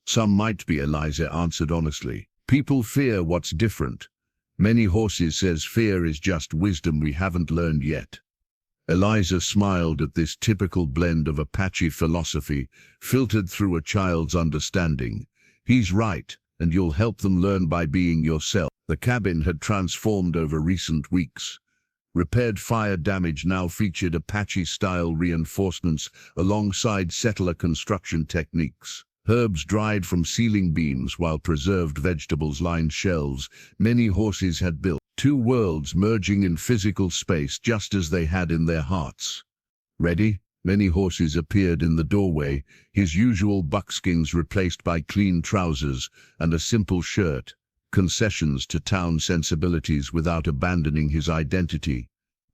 "Some might be," Eliza answered honestly. "People fear what's different. Many Horses says fear is just wisdom we haven't learned yet." Eliza smiled at this typical blend of Apache philosophy, filtered through a child's understanding. "He's right, and you'll help them learn by being yourself." The cabin had transformed over recent weeks. Repaired fire damage now featured Apache-style reinforcements alongside settler construction techniques. Herbs dried from ceiling beams while preserved vegetables lined shelves. Many Horses had built two worlds merging in physical space just as they had in their hearts. "Ready?" Many Horses appeared in the doorway, his usual buckskins replaced by clean trousers and a simple shirt. Concessions to town sensibilities without abandoning his identity.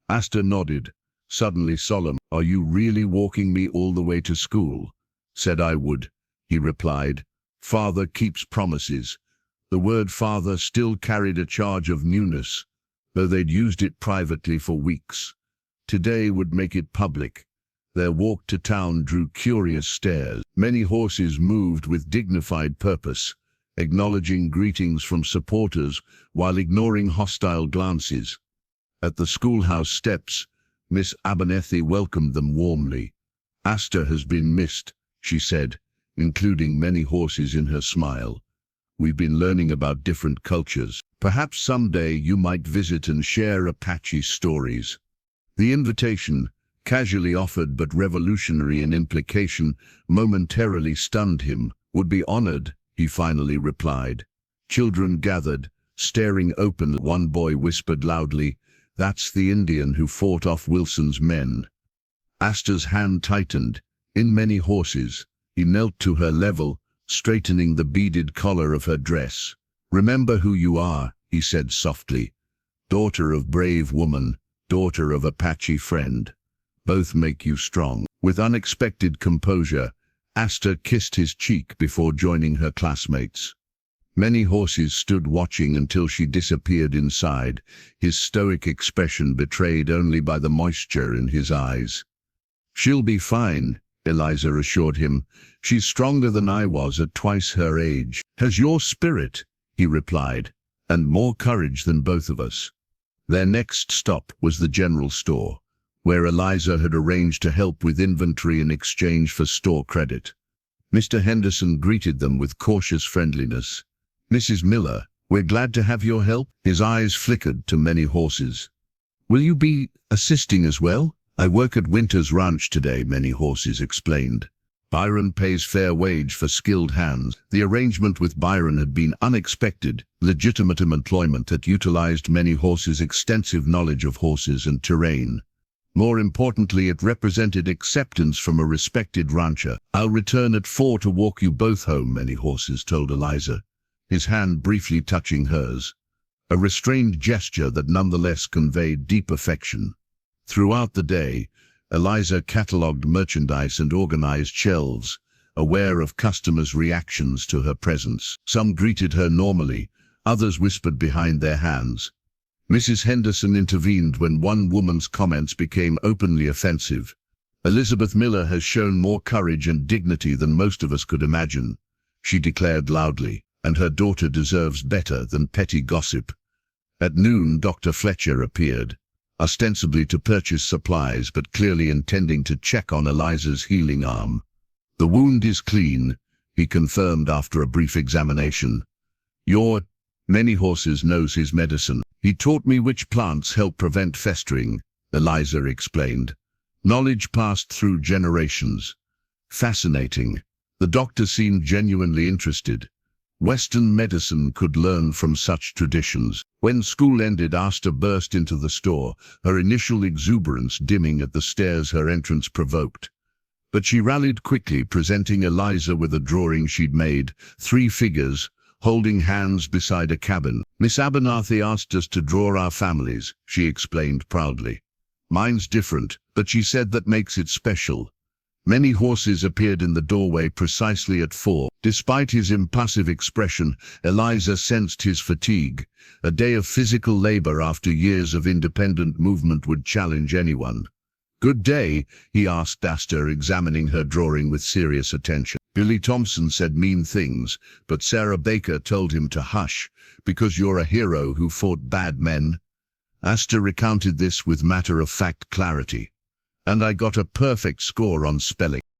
Asta nodded, suddenly solemn. "Are you really walking me all the way to school?" "Said I would," he replied. "Father keeps promises." The word father still carried a charge of newness, though they'd used it privately for weeks. Today would make it public. Their walk to town drew curious stares. Many Horses moved with dignified purpose, acknowledging greetings from supporters while ignoring hostile glances. At the schoolhouse steps, Miss Abernethy welcomed them warmly. "Asta has been missed," she said, including Many Horses in her smile. "We've been learning about different cultures. Perhaps someday you might visit and share Apache stories." The invitation, casually offered but revolutionary in implication, momentarily stunned him. "Would be honored," he finally replied. Children gathered, staring open. One boy whispered loudly, "That's the Indian who fought off Wilson's men." Asta's hand tightened. In Many Horses, he knelt to her level, straightening the beaded collar of her dress. "Remember who you are," he said softly. "Daughter of brave woman, daughter of Apache friend. Both make you strong." With unexpected composure, Asta kissed his cheek before joining her classmates. Many Horses stood watching until she disappeared inside, his stoic expression betrayed only by the moisture in his eyes. "She'll be fine," Eliza assured him. "She's stronger than I was at twice her age." "Has your spirit," he replied, "and more courage than both of us." Their next stop was the general store, where Eliza had arranged to help with inventory in exchange for store credit. Mr. Henderson greeted them with cautious friendliness. "Mrs. Miller, we're glad to have your help." His eyes flickered to Many Horses. "Will you be assisting as well?" "I work at Winter's Ranch today," Many Horses explained. "Byron pays fair wage for skilled hands." The arrangement with Byron had been unexpected, legitimate employment that utilized Many Horses' extensive knowledge of horses and terrain. More importantly, it represented acceptance from a respected rancher. "I'll return at 4 to walk you both home," Many Horses told Eliza, his hand briefly touching hers, a restrained gesture that nonetheless conveyed deep affection. Throughout the day, Eliza catalogued merchandise and organized shelves, aware of customers' reactions to her presence. Some greeted her normally, others whispered behind their hands. Mrs. Henderson intervened when one woman's comments became openly offensive. "Elizabeth Miller has shown more courage and dignity than most of us could imagine," she declared loudly, "and her daughter deserves better than petty gossip." At noon, Dr. Fletcher appeared, ostensibly to purchase supplies but clearly intending to check on Eliza's healing arm. "The wound is clean," he confirmed after a brief examination. Your many horses knows his medicine. He taught me which plants help prevent festering, Eliza explained. Knowledge passed through generations. Fascinating. The doctor seemed genuinely interested. Western medicine could learn from such traditions. When school ended, Asta burst into the store, her initial exuberance dimming at the stares her entrance provoked. But she rallied quickly, presenting Eliza with a drawing she'd made, 3 figures, holding hands beside a cabin. Miss Abernathy asked us to draw our families, she explained proudly. Mine's different, but she said that makes it special. Many horses appeared in the doorway precisely at 4. Despite his impassive expression, Eliza sensed his fatigue. A day of physical labor after years of independent movement would challenge anyone. Good day, he asked Asta, examining her drawing with serious attention. Billy Thompson said mean things, but Sarah Baker told him to hush, because you're a hero who fought bad men. Asta recounted this with matter-of-fact clarity. And I got a perfect score on spelling.